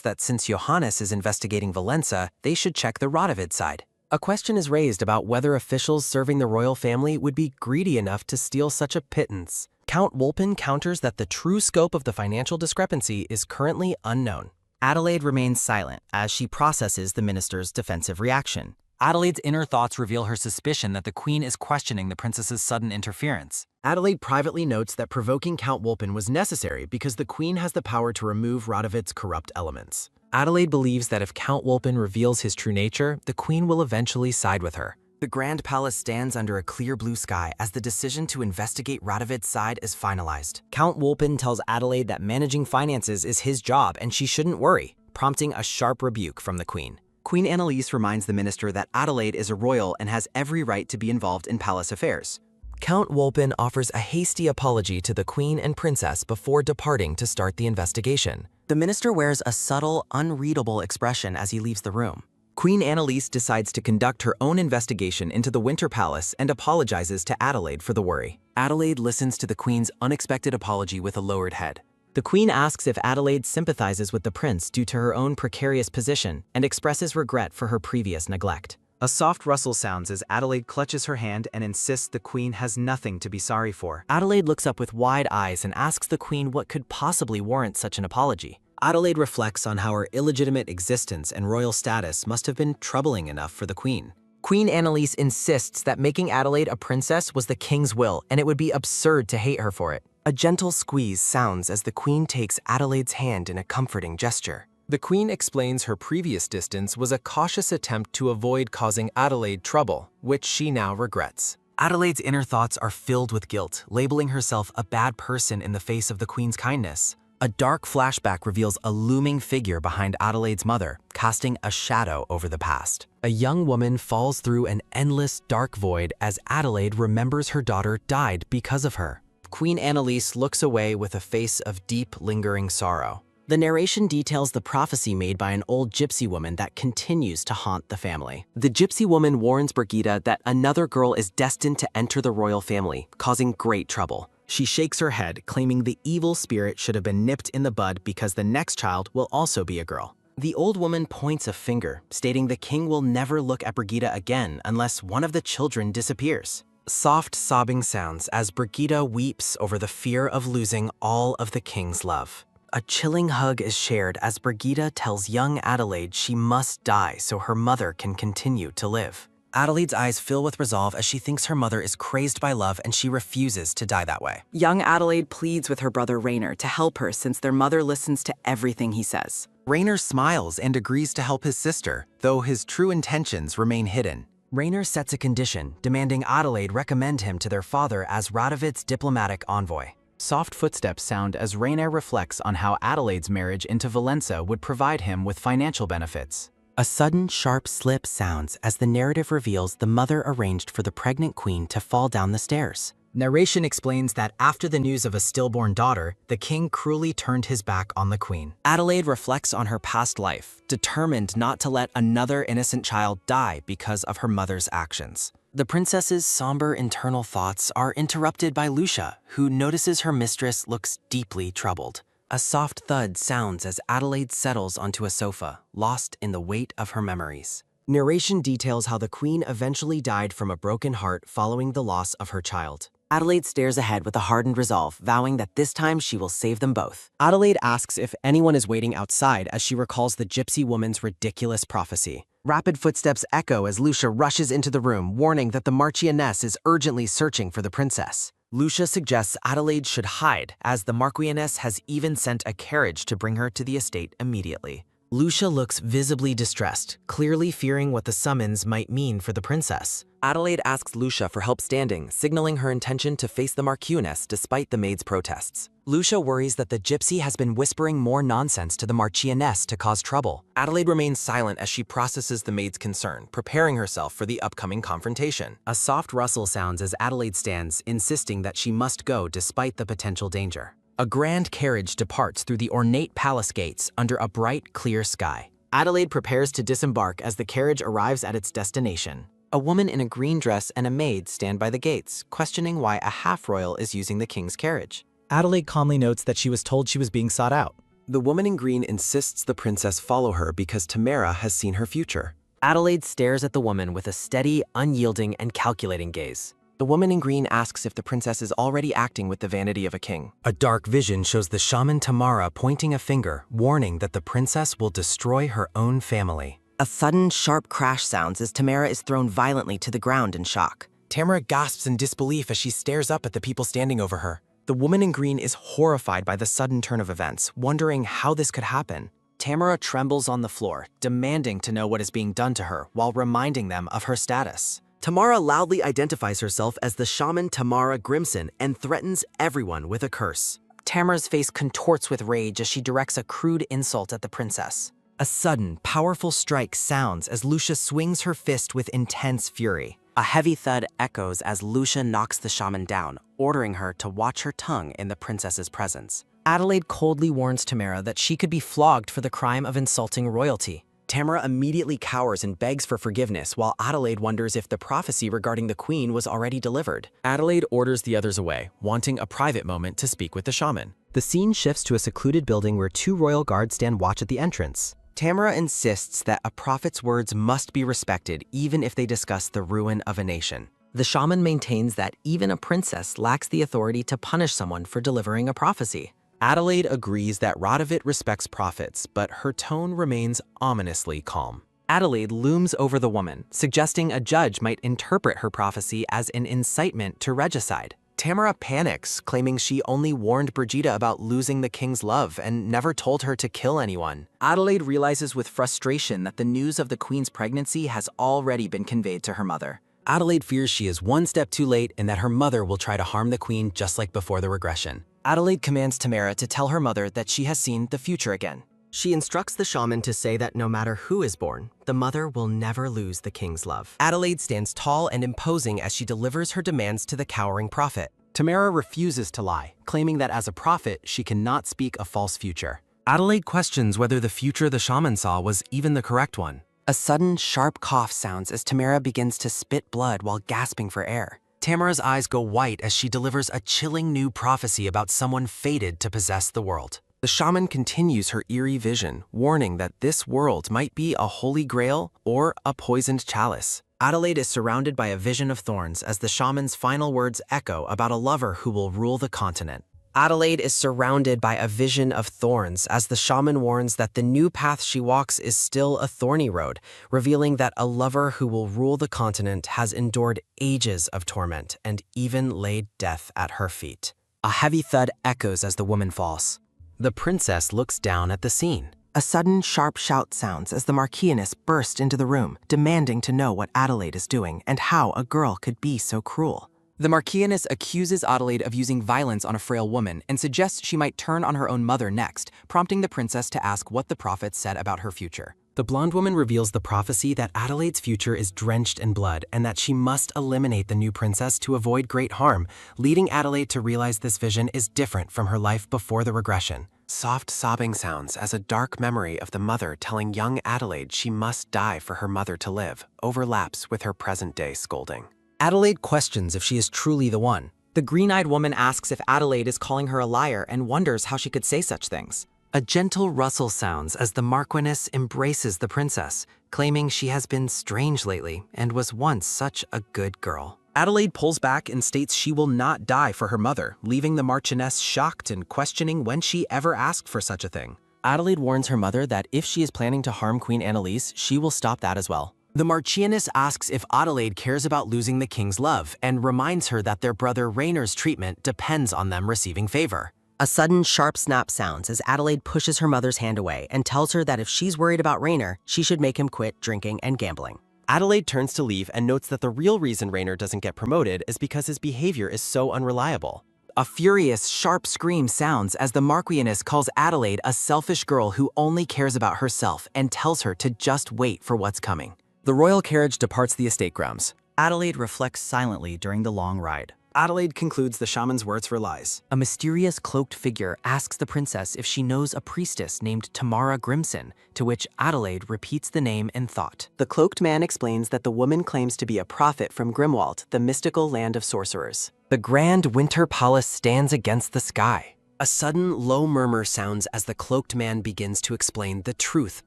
that since Johannes is investigating Valenza, they should check the Radovid side. A question is raised about whether officials serving the royal family would be greedy enough to steal such a pittance. Count Wolpen counters that the true scope of the financial discrepancy is currently unknown. Adelaide remains silent as she processes the minister's defensive reaction. Adelaide's inner thoughts reveal her suspicion that the queen is questioning the princess's sudden interference. Adelaide privately notes that provoking Count Wolpen was necessary because the queen has the power to remove Radovid's corrupt elements. Adelaide believes that if Count Wolpen reveals his true nature, the queen will eventually side with her. The Grand Palace stands under a clear blue sky as the decision to investigate Radovid's side is finalized. Count Wolpen tells Adelaide that managing finances is his job and she shouldn't worry, prompting a sharp rebuke from the queen. Queen Annalise reminds the minister that Adelaide is a royal and has every right to be involved in palace affairs. Count Wolpen offers a hasty apology to the queen and princess before departing to start the investigation. The minister wears a subtle, unreadable expression as he leaves the room. Queen Annalise decides to conduct her own investigation into the Winter Palace and apologizes to Adelaide for the worry. Adelaide listens to the queen's unexpected apology with a lowered head. The queen asks if Adelaide sympathizes with the prince due to her own precarious position and expresses regret for her previous neglect. A soft rustle sounds as Adelaide clutches her hand and insists the queen has nothing to be sorry for. Adelaide looks up with wide eyes and asks the queen what could possibly warrant such an apology. Adelaide reflects on how her illegitimate existence and royal status must have been troubling enough for the queen. Queen Annalise insists that making Adelaide a princess was the king's will, and it would be absurd to hate her for it. A gentle squeeze sounds as the queen takes Adelaide's hand in a comforting gesture. The queen explains her previous distance was a cautious attempt to avoid causing Adelaide trouble, which she now regrets. Adelaide's inner thoughts are filled with guilt, labeling herself a bad person in the face of the queen's kindness. A dark flashback reveals a looming figure behind Adelaide's mother, casting a shadow over the past. A young woman falls through an endless dark void as Adelaide remembers her daughter died because of her. Queen Annalise looks away with a face of deep, lingering sorrow. The narration details the prophecy made by an old gypsy woman that continues to haunt the family. The gypsy woman warns Brigida that another girl is destined to enter the royal family, causing great trouble. She shakes her head, claiming the evil spirit should have been nipped in the bud because the next child will also be a girl. The old woman points a finger, stating the king will never look at Brigida again unless one of the children disappears. Soft sobbing sounds as Brigida weeps over the fear of losing all of the king's love. A chilling hug is shared as Brigida tells young Adelaide she must die so her mother can continue to live. Adelaide's eyes fill with resolve as she thinks her mother is crazed by love and she refuses to die that way. Young Adelaide pleads with her brother Rainer to help her since their mother listens to everything he says. Rainer smiles and agrees to help his sister, though his true intentions remain hidden. Rainer sets a condition, demanding Adelaide recommend him to their father as Radovid's diplomatic envoy. Soft footsteps sound as Rainer reflects on how Adelaide's marriage into Valenza would provide him with financial benefits. A sudden, sharp slip sounds as the narrative reveals the mother arranged for the pregnant queen to fall down the stairs. Narration explains that after the news of a stillborn daughter, the king cruelly turned his back on the queen. Adelaide reflects on her past life, determined not to let another innocent child die because of her mother's actions. The princess's somber internal thoughts are interrupted by Lucia, who notices her mistress looks deeply troubled. A soft thud sounds as Adelaide settles onto a sofa, lost in the weight of her memories. Narration details how the queen eventually died from a broken heart following the loss of her child. Adelaide stares ahead with a hardened resolve, vowing that this time she will save them both. Adelaide asks if anyone is waiting outside as she recalls the gypsy woman's ridiculous prophecy. Rapid footsteps echo as Lucia rushes into the room, warning that the Marchioness is urgently searching for the princess. Lucia suggests Adelaide should hide, as the Marchioness has even sent a carriage to bring her to the estate immediately. Lucia looks visibly distressed, clearly fearing what the summons might mean for the princess. Adelaide asks Lucia for help standing, signaling her intention to face the Marchioness despite the maid's protests. Lucia worries that the gypsy has been whispering more nonsense to the Marchioness to cause trouble. Adelaide remains silent as she processes the maid's concern, preparing herself for the upcoming confrontation. A soft rustle sounds as Adelaide stands, insisting that she must go despite the potential danger. A grand carriage departs through the ornate palace gates under a bright, clear sky. Adelaide prepares to disembark as the carriage arrives at its destination. A woman in a green dress and a maid stand by the gates, questioning why a half-royal is using the king's carriage. Adelaide calmly notes that she was told she was being sought out. The woman in green insists the princess follow her because Tamara has seen her future. Adelaide stares at the woman with a steady, unyielding, and calculating gaze. The woman in green asks if the princess is already acting with the vanity of a king. A dark vision shows the shaman Tamara pointing a finger, warning that the princess will destroy her own family. A sudden, sharp crash sounds as Tamara is thrown violently to the ground in shock. Tamara gasps in disbelief as she stares up at the people standing over her. The woman in green is horrified by the sudden turn of events, wondering how this could happen. Tamara trembles on the floor, demanding to know what is being done to her while reminding them of her status. Tamara loudly identifies herself as the shaman Tamara Grimson and threatens everyone with a curse. Tamara's face contorts with rage as she directs a crude insult at the princess. A sudden, powerful strike sounds as Lucia swings her fist with intense fury. A heavy thud echoes as Lucia knocks the shaman down, ordering her to watch her tongue in the princess's presence. Adelaide coldly warns Tamara that she could be flogged for the crime of insulting royalty. Tamara immediately cowers and begs for forgiveness, while Adelaide wonders if the prophecy regarding the queen was already delivered. Adelaide orders the others away, wanting a private moment to speak with the shaman. The scene shifts to a secluded building where two royal guards stand watch at the entrance. Tamara insists that a prophet's words must be respected even if they discuss the ruin of a nation. The shaman maintains that even a princess lacks the authority to punish someone for delivering a prophecy. Adelaide agrees that Radovid respects prophets, but her tone remains ominously calm. Adelaide looms over the woman, suggesting a judge might interpret her prophecy as an incitement to regicide. Tamara panics, claiming she only warned Brigida about losing the king's love and never told her to kill anyone. Adelaide realizes with frustration that the news of the queen's pregnancy has already been conveyed to her mother. Adelaide fears she is one step too late and that her mother will try to harm the queen just like before the regression. Adelaide commands Tamara to tell her mother that she has seen the future again. She instructs the shaman to say that no matter who is born, the mother will never lose the king's love. Adelaide stands tall and imposing as she delivers her demands to the cowering prophet. Tamara refuses to lie, claiming that as a prophet, she cannot speak a false future. Adelaide questions whether the future the shaman saw was even the correct one. A sudden, sharp cough sounds as Tamara begins to spit blood while gasping for air. Tamara's eyes go white as she delivers a chilling new prophecy about someone fated to possess the world. The shaman continues her eerie vision, warning that this world might be a holy grail or a poisoned chalice. Adelaide is surrounded by a vision of thorns as the shaman's final words echo about a lover who will rule the continent. Adelaide is surrounded by a vision of thorns as the shaman warns that the new path she walks is still a thorny road, revealing that a lover who will rule the continent has endured ages of torment and even laid death at her feet. A heavy thud echoes as the woman falls. The princess looks down at the scene. A sudden, sharp shout sounds as the Marquioness bursts into the room, demanding to know what Adelaide is doing and how a girl could be so cruel. The Marquioness accuses Adelaide of using violence on a frail woman and suggests she might turn on her own mother next, prompting the princess to ask what the prophet said about her future. The blonde woman reveals the prophecy that Adelaide's future is drenched in blood and that she must eliminate the new princess to avoid great harm, leading Adelaide to realize this vision is different from her life before the regression. Soft sobbing sounds as a dark memory of the mother telling young Adelaide she must die for her mother to live overlaps with her present-day scolding. Adelaide questions if she is truly the one. The green-eyed woman asks if Adelaide is calling her a liar and wonders how she could say such things. A gentle rustle sounds as the Marquioness embraces the princess, claiming she has been strange lately and was once such a good girl. Adelaide pulls back and states she will not die for her mother, leaving the Marchioness shocked and questioning when she ever asked for such a thing. Adelaide warns her mother that if she is planning to harm Queen Annalise, she will stop that as well. The Marchioness asks if Adelaide cares about losing the king's love and reminds her that their brother Rainer's treatment depends on them receiving favor. A sudden, sharp snap sounds as Adelaide pushes her mother's hand away and tells her that if she's worried about Rainer, she should make him quit drinking and gambling. Adelaide turns to leave and notes that the real reason Rainer doesn't get promoted is because his behavior is so unreliable. A furious, sharp scream sounds as the Marquioness calls Adelaide a selfish girl who only cares about herself and tells her to just wait for what's coming. The royal carriage departs the estate grounds. Adelaide reflects silently during the long ride. Adelaide concludes the shaman's words were lies. A mysterious cloaked figure asks the princess if she knows a priestess named Tamara Grimson, to which Adelaide repeats the name in thought. The cloaked man explains that the woman claims to be a prophet from Grimwald, the mystical land of sorcerers. The grand winter palace stands against the sky. A sudden, low murmur sounds as the cloaked man begins to explain the truth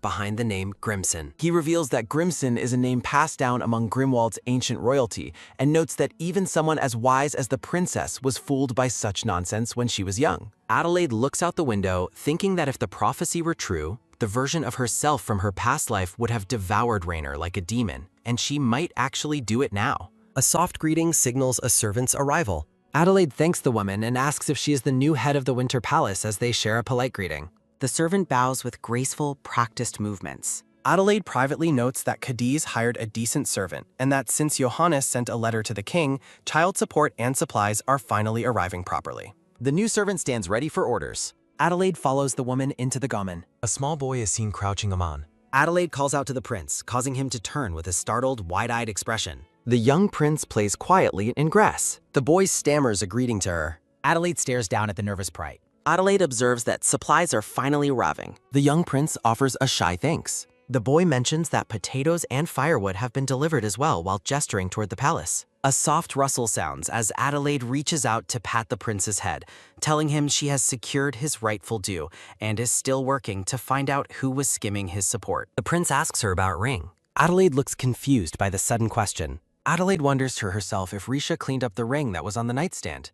behind the name Grimson. He reveals that Grimson is a name passed down among Grimwald's ancient royalty, and notes that even someone as wise as the princess was fooled by such nonsense when she was young. Adelaide looks out the window, thinking that if the prophecy were true, the version of herself from her past life would have devoured Rainer like a demon, and she might actually do it now. A soft greeting signals a servant's arrival. Adelaide thanks the woman and asks if she is the new head of the Winter Palace as they share a polite greeting. The servant bows with graceful, practiced movements. Adelaide privately notes that Cadiz hired a decent servant, and that since Johannes sent a letter to the king, child support and supplies are finally arriving properly. The new servant stands ready for orders. Adelaide follows the woman into the gamen. A small boy is seen crouching among. Adelaide calls out to the prince, causing him to turn with a startled, wide-eyed expression. The young prince plays quietly in grass. The boy stammers a greeting to her. Adelaide stares down at the nervous sprite. Adelaide observes that supplies are finally arriving. The young prince offers a shy thanks. The boy mentions that potatoes and firewood have been delivered as well while gesturing toward the palace. A soft rustle sounds as Adelaide reaches out to pat the prince's head, telling him she has secured his rightful due and is still working to find out who was skimming his support. The prince asks her about Ring. Adelaide looks confused by the sudden question. Adelaide wonders to herself if Risha cleaned up the ring that was on the nightstand.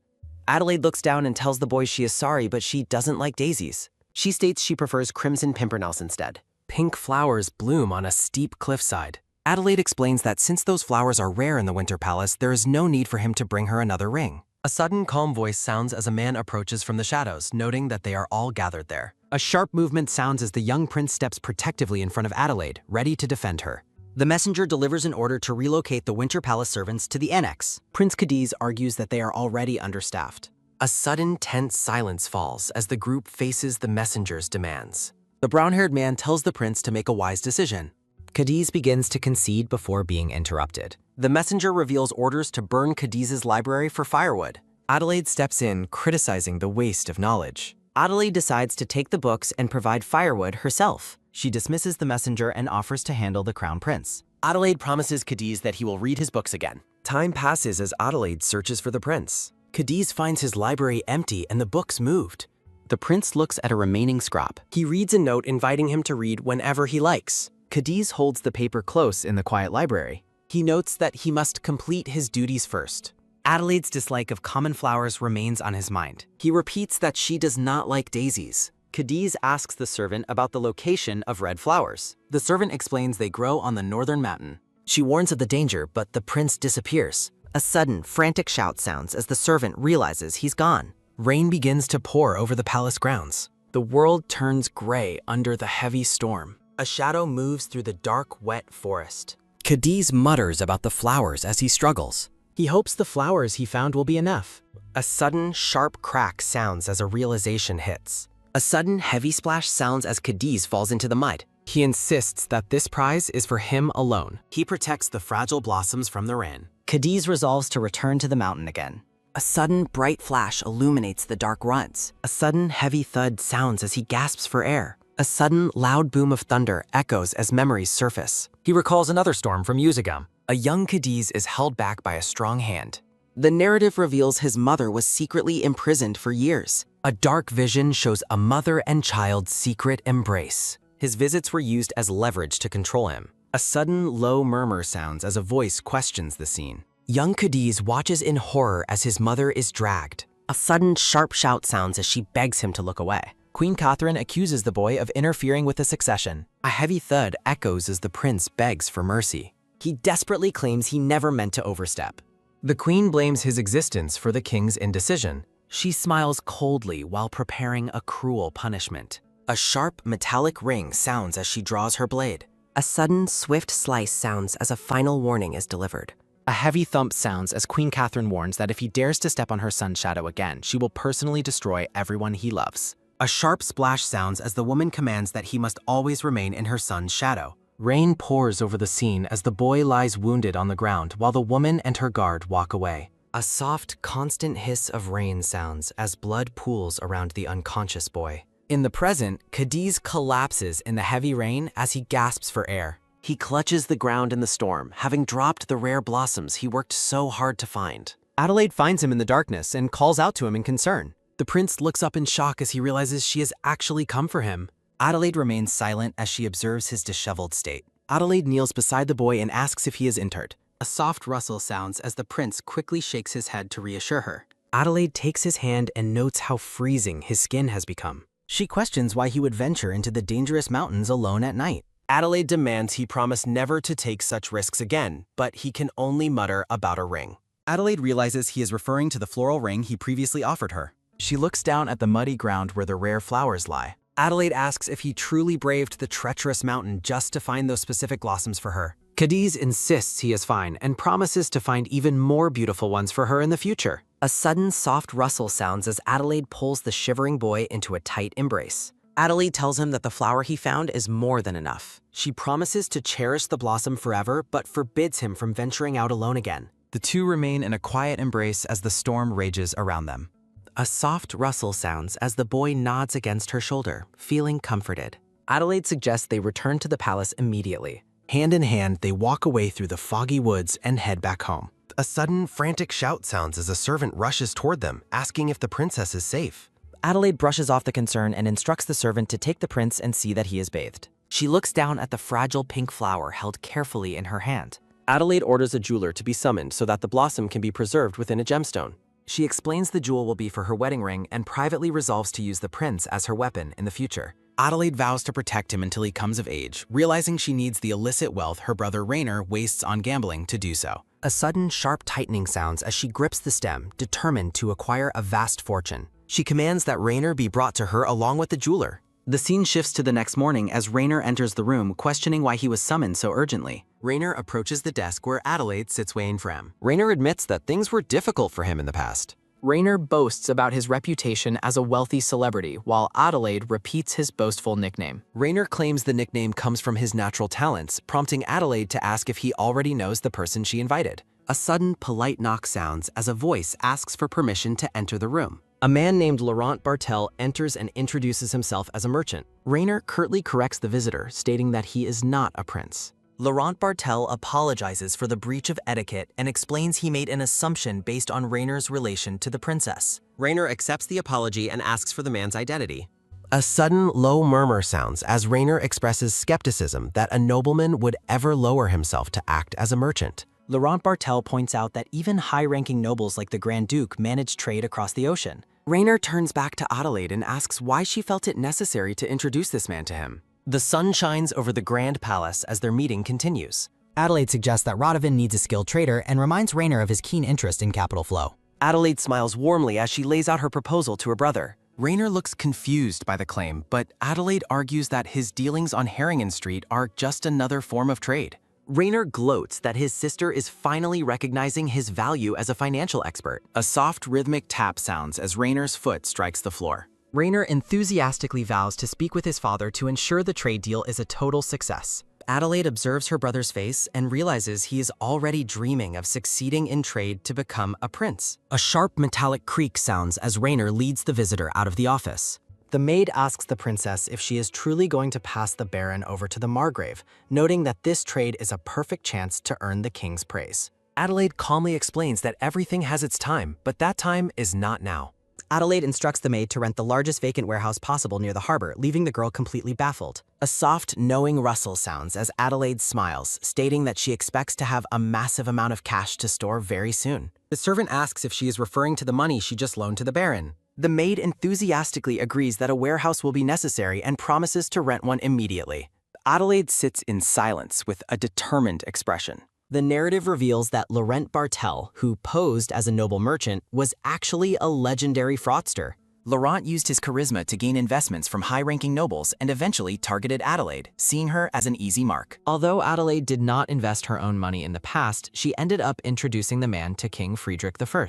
Adelaide looks down and tells the boy she is sorry, but she doesn't like daisies. She states she prefers crimson pimpernels instead. Pink flowers bloom on a steep cliffside. Adelaide explains that since those flowers are rare in the Winter Palace, there is no need for him to bring her another ring. A sudden calm voice sounds as a man approaches from the shadows, noting that they are all gathered there. A sharp movement sounds as the young prince steps protectively in front of Adelaide, ready to defend her. The messenger delivers an order to relocate the Winter Palace servants to the annex. Prince Cadiz argues that they are already understaffed. A sudden tense silence falls as the group faces the messenger's demands. The brown-haired man tells the prince to make a wise decision. Cadiz begins to concede before being interrupted. The messenger reveals orders to burn Cadiz's library for firewood. Adelaide steps in, criticizing the waste of knowledge. Adelaide decides to take the books and provide firewood herself. She dismisses the messenger and offers to handle the crown prince. Adelaide promises Cadiz that he will read his books again. Time passes as Adelaide searches for the prince. Cadiz finds his library empty and the books moved. The prince looks at a remaining scrap. He reads a note inviting him to read whenever he likes. Cadiz holds the paper close in the quiet library. He notes that he must complete his duties first. Adelaide's dislike of common flowers remains on his mind. He repeats that she does not like daisies. Cadiz asks the servant about the location of red flowers. The servant explains they grow on the northern mountain. She warns of the danger, but the prince disappears. A sudden, frantic shout sounds as the servant realizes he's gone. Rain begins to pour over the palace grounds. The world turns gray under the heavy storm. A shadow moves through the dark, wet forest. Cadiz mutters about the flowers as he struggles. He hopes the flowers he found will be enough. A sudden, sharp crack sounds as a realization hits. A sudden, heavy splash sounds as Cadiz falls into the mud. He insists that this prize is for him alone. He protects the fragile blossoms from the rain. Cadiz resolves to return to the mountain again. A sudden, bright flash illuminates the dark ruts. A sudden, heavy thud sounds as he gasps for air. A sudden, loud boom of thunder echoes as memories surface. He recalls another storm from years ago. A young Cadiz is held back by a strong hand. The narrative reveals his mother was secretly imprisoned for years. A dark vision shows a mother and child's secret embrace. His visits were used as leverage to control him. A sudden, low murmur sounds as a voice questions the scene. Young Cadiz watches in horror as his mother is dragged. A sudden, sharp shout sounds as she begs him to look away. Queen Catherine accuses the boy of interfering with the succession. A heavy thud echoes as the prince begs for mercy. He desperately claims he never meant to overstep. The queen blames his existence for the king's indecision. She smiles coldly while preparing a cruel punishment. A sharp, metallic ring sounds as she draws her blade. A sudden, swift slice sounds as a final warning is delivered. A heavy thump sounds as Queen Catherine warns that if he dares to step on her son's shadow again, she will personally destroy everyone he loves. A sharp splash sounds as the woman commands that he must always remain in her son's shadow. Rain pours over the scene as the boy lies wounded on the ground while the woman and her guard walk away. A soft, constant hiss of rain sounds as blood pools around the unconscious boy. In the present, Cadiz collapses in the heavy rain as he gasps for air. He clutches the ground in the storm, having dropped the rare blossoms he worked so hard to find. Adelaide finds him in the darkness and calls out to him in concern. The prince looks up in shock as he realizes she has actually come for him. Adelaide remains silent as she observes his disheveled state. Adelaide kneels beside the boy and asks if he is injured. A soft rustle sounds as the prince quickly shakes his head to reassure her. Adelaide takes his hand and notes how freezing his skin has become. She questions why he would venture into the dangerous mountains alone at night. Adelaide demands he promise never to take such risks again, but he can only mutter about a ring. Adelaide realizes he is referring to the floral ring he previously offered her. She looks down at the muddy ground where the rare flowers lie. Adelaide asks if he truly braved the treacherous mountain just to find those specific blossoms for her. Cadiz insists he is fine and promises to find even more beautiful ones for her in the future. A sudden, soft rustle sounds as Adelaide pulls the shivering boy into a tight embrace. Adelaide tells him that the flower he found is more than enough. She promises to cherish the blossom forever, but forbids him from venturing out alone again. The two remain in a quiet embrace as the storm rages around them. A soft rustle sounds as the boy nods against her shoulder, feeling comforted. Adelaide suggests they return to the palace immediately. Hand in hand, they walk away through the foggy woods and head back home. A sudden, frantic shout sounds as a servant rushes toward them, asking if the princess is safe. Adelaide brushes off the concern and instructs the servant to take the prince and see that he is bathed. She looks down at the fragile pink flower held carefully in her hand. Adelaide orders a jeweler to be summoned so that the blossom can be preserved within a gemstone. She explains the jewel will be for her wedding ring and privately resolves to use the prince as her weapon in the future. Adelaide vows to protect him until he comes of age, realizing she needs the illicit wealth her brother Rainer wastes on gambling to do so. A sudden, sharp tightening sounds as she grips the stem, determined to acquire a vast fortune. She commands that Rainer be brought to her along with the jeweler. The scene shifts to the next morning as Rainer enters the room, questioning why he was summoned so urgently. Rainer approaches the desk where Adelaide sits weighing for him. Rainer admits that things were difficult for him in the past. Rainer boasts about his reputation as a wealthy celebrity, while Adelaide repeats his boastful nickname. Rainer claims the nickname comes from his natural talents, prompting Adelaide to ask if he already knows the person she invited. A sudden, polite knock sounds as a voice asks for permission to enter the room. A man named Laurent Bartel enters and introduces himself as a merchant. Rainer curtly corrects the visitor, stating that he is not a prince. Laurent Bartel apologizes for the breach of etiquette and explains he made an assumption based on Rainer's relation to the princess. Rainer accepts the apology and asks for the man's identity. A sudden, low murmur sounds as Rainer expresses skepticism that a nobleman would ever lower himself to act as a merchant. Laurent Bartel points out that even high-ranking nobles like the Grand Duke manage trade across the ocean. Rainer turns back to Adelaide and asks why she felt it necessary to introduce this man to him. The sun shines over the Grand Palace as their meeting continues. Adelaide suggests that Radovid needs a skilled trader and reminds Rainer of his keen interest in capital flow. Adelaide smiles warmly as she lays out her proposal to her brother. Rainer looks confused by the claim, but Adelaide argues that his dealings on Harringen Street are just another form of trade. Rainer gloats that his sister is finally recognizing his value as a financial expert. A soft rhythmic tap sounds as Rainer's foot strikes the floor. Rainer enthusiastically vows to speak with his father to ensure the trade deal is a total success. Adelaide observes her brother's face and realizes he is already dreaming of succeeding in trade to become a prince. A sharp metallic creak sounds as Rainer leads the visitor out of the office. The maid asks the princess if she is truly going to pass the Baron over to the Margrave, noting that this trade is a perfect chance to earn the king's praise. Adelaide calmly explains that everything has its time, but that time is not now. Adelaide instructs the maid to rent the largest vacant warehouse possible near the harbor, leaving the girl completely baffled. A soft, knowing rustle sounds as Adelaide smiles, stating that she expects to have a massive amount of cash to store very soon. The servant asks if she is referring to the money she just loaned to the Baron. The maid enthusiastically agrees that a warehouse will be necessary and promises to rent one immediately. Adelaide sits in silence with a determined expression. The narrative reveals that Laurent Bartel, who posed as a noble merchant, was actually a legendary fraudster. Laurent used his charisma to gain investments from high-ranking nobles and eventually targeted Adelaide, seeing her as an easy mark. Although Adelaide did not invest her own money in the past, she ended up introducing the man to King Friedrich I.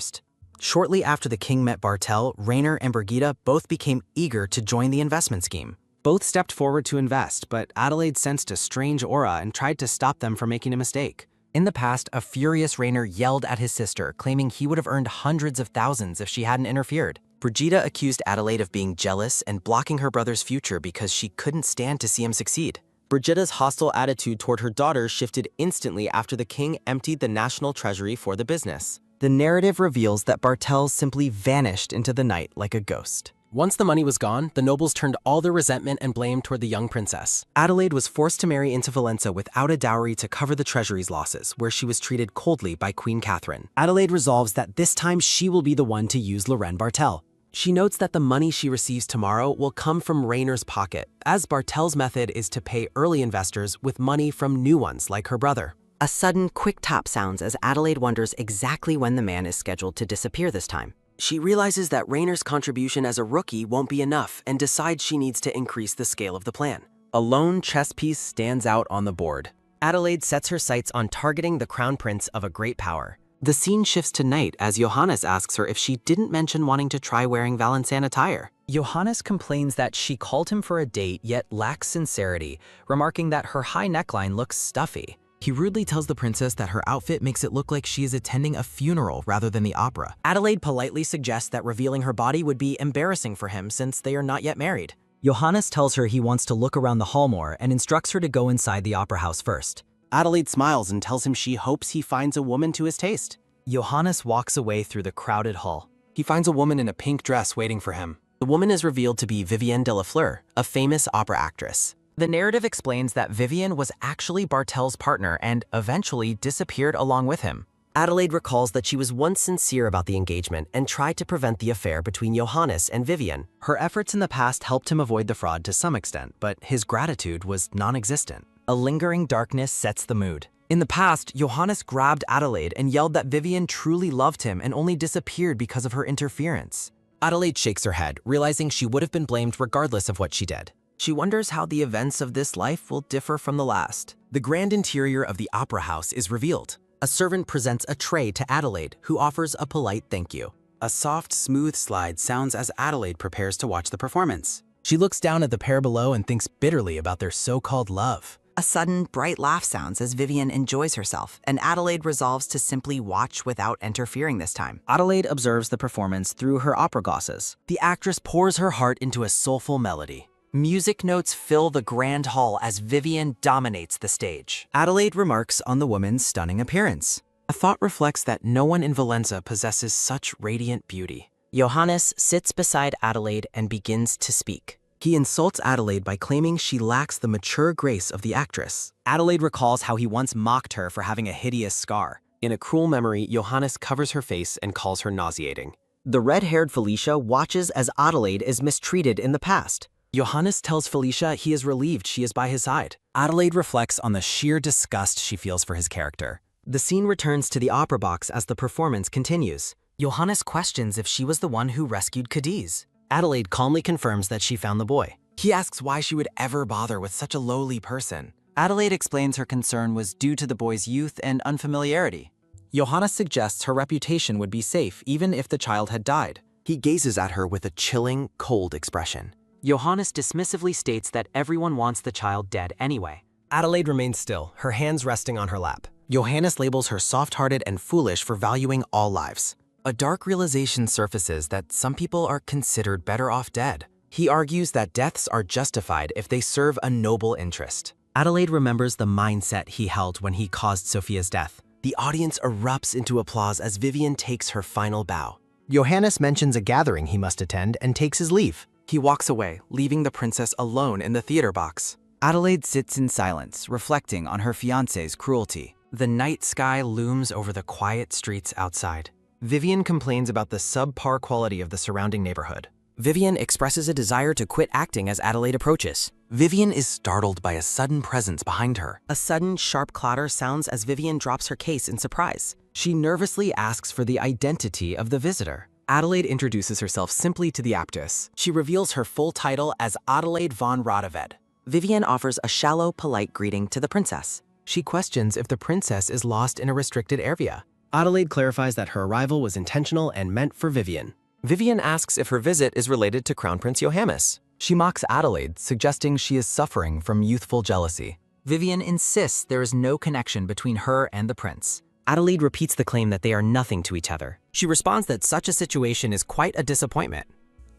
Shortly after the king met Bartel, Rainer and Brigitte both became eager to join the investment scheme. Both stepped forward to invest, but Adelaide sensed a strange aura and tried to stop them from making a mistake. In the past, a furious Rainer yelled at his sister, claiming he would have earned hundreds of thousands if she hadn't interfered. Brigitte accused Adelaide of being jealous and blocking her brother's future because she couldn't stand to see him succeed. Brigitte's hostile attitude toward her daughter shifted instantly after the king emptied the national treasury for the business. The narrative reveals that Bartel simply vanished into the night like a ghost. Once the money was gone, the nobles turned all their resentment and blame toward the young princess. Adelaide was forced to marry into Valença without a dowry to cover the treasury's losses, where she was treated coldly by Queen Catherine. Adelaide resolves that this time she will be the one to use Laurent Bartel. She notes that the money she receives tomorrow will come from Rainer's pocket, as Bartel's method is to pay early investors with money from new ones like her brother. A sudden, quick tap sounds as Adelaide wonders exactly when the man is scheduled to disappear this time. She realizes that Rainer's contribution as a rookie won't be enough and decides she needs to increase the scale of the plan. A lone chess piece stands out on the board. Adelaide sets her sights on targeting the crown prince of a great power. The scene shifts to night as Johannes asks her if she didn't mention wanting to try wearing Valenciennes attire. Johannes complains that she called him for a date yet lacks sincerity, remarking that her high neckline looks stuffy. He rudely tells the princess that her outfit makes it look like she is attending a funeral rather than the opera. Adelaide politely suggests that revealing her body would be embarrassing for him since they are not yet married. Johannes tells her he wants to look around the hall more and instructs her to go inside the opera house first. Adelaide smiles and tells him she hopes he finds a woman to his taste. Johannes walks away through the crowded hall. He finds a woman in a pink dress waiting for him. The woman is revealed to be Vivienne de la Fleur, a famous opera actress. The narrative explains that Vivienne was actually Bartel's partner and eventually disappeared along with him. Adelaide recalls that she was once sincere about the engagement and tried to prevent the affair between Johannes and Vivian. Her efforts in the past helped him avoid the fraud to some extent, but his gratitude was non-existent. A lingering darkness sets the mood. In the past, Johannes grabbed Adelaide and yelled that Vivian truly loved him and only disappeared because of her interference. Adelaide shakes her head, realizing she would have been blamed regardless of what she did. She wonders how the events of this life will differ from the last. The grand interior of the opera house is revealed. A servant presents a tray to Adelaide, who offers a polite thank you. A soft, smooth slide sounds as Adelaide prepares to watch the performance. She looks down at the pair below and thinks bitterly about their so-called love. A sudden, bright laugh sounds as Vivian enjoys herself, and Adelaide resolves to simply watch without interfering this time. Adelaide observes the performance through her opera glasses. The actress pours her heart into a soulful melody. Music notes fill the grand hall as Vivian dominates the stage. Adelaide remarks on the woman's stunning appearance. A thought reflects that no one in Valenza possesses such radiant beauty. Johannes sits beside Adelaide and begins to speak. He insults Adelaide by claiming she lacks the mature grace of the actress. Adelaide recalls how he once mocked her for having a hideous scar. In a cruel memory, Johannes covers her face and calls her nauseating. The red-haired Felicia watches as Adelaide is mistreated in the past. Johannes tells Felicia he is relieved she is by his side. Adelaide reflects on the sheer disgust she feels for his character. The scene returns to the opera box as the performance continues. Johannes questions if she was the one who rescued Cadiz. Adelaide calmly confirms that she found the boy. He asks why she would ever bother with such a lowly person. Adelaide explains her concern was due to the boy's youth and unfamiliarity. Johannes suggests her reputation would be safe even if the child had died. He gazes at her with a chilling, cold expression. Johannes dismissively states that everyone wants the child dead anyway. Adelaide remains still, her hands resting on her lap. Johannes labels her soft-hearted and foolish for valuing all lives. A dark realization surfaces that some people are considered better off dead. He argues that deaths are justified if they serve a noble interest. Adelaide remembers the mindset he held when he caused Sophia's death. The audience erupts into applause as Vivian takes her final bow. Johannes mentions a gathering he must attend and takes his leave. He walks away, leaving the princess alone in the theater box. Adelaide sits in silence, reflecting on her fiancé's cruelty. The night sky looms over the quiet streets outside. Vivian complains about the subpar quality of the surrounding neighborhood. Vivian expresses a desire to quit acting as Adelaide approaches. Vivian is startled by a sudden presence behind her. A sudden, sharp clatter sounds as Vivian drops her case in surprise. She nervously asks for the identity of the visitor. Adelaide introduces herself simply to the actress. She reveals her full title as Adelaide von Rodeved. Vivian offers a shallow, polite greeting to the princess. She questions if the princess is lost in a restricted area. Adelaide clarifies that her arrival was intentional and meant for Vivian. Vivian asks if her visit is related to Crown Prince Johannes. She mocks Adelaide, suggesting she is suffering from youthful jealousy. Vivian insists there is no connection between her and the prince. Adelaide repeats the claim that they are nothing to each other. She responds that such a situation is quite a disappointment.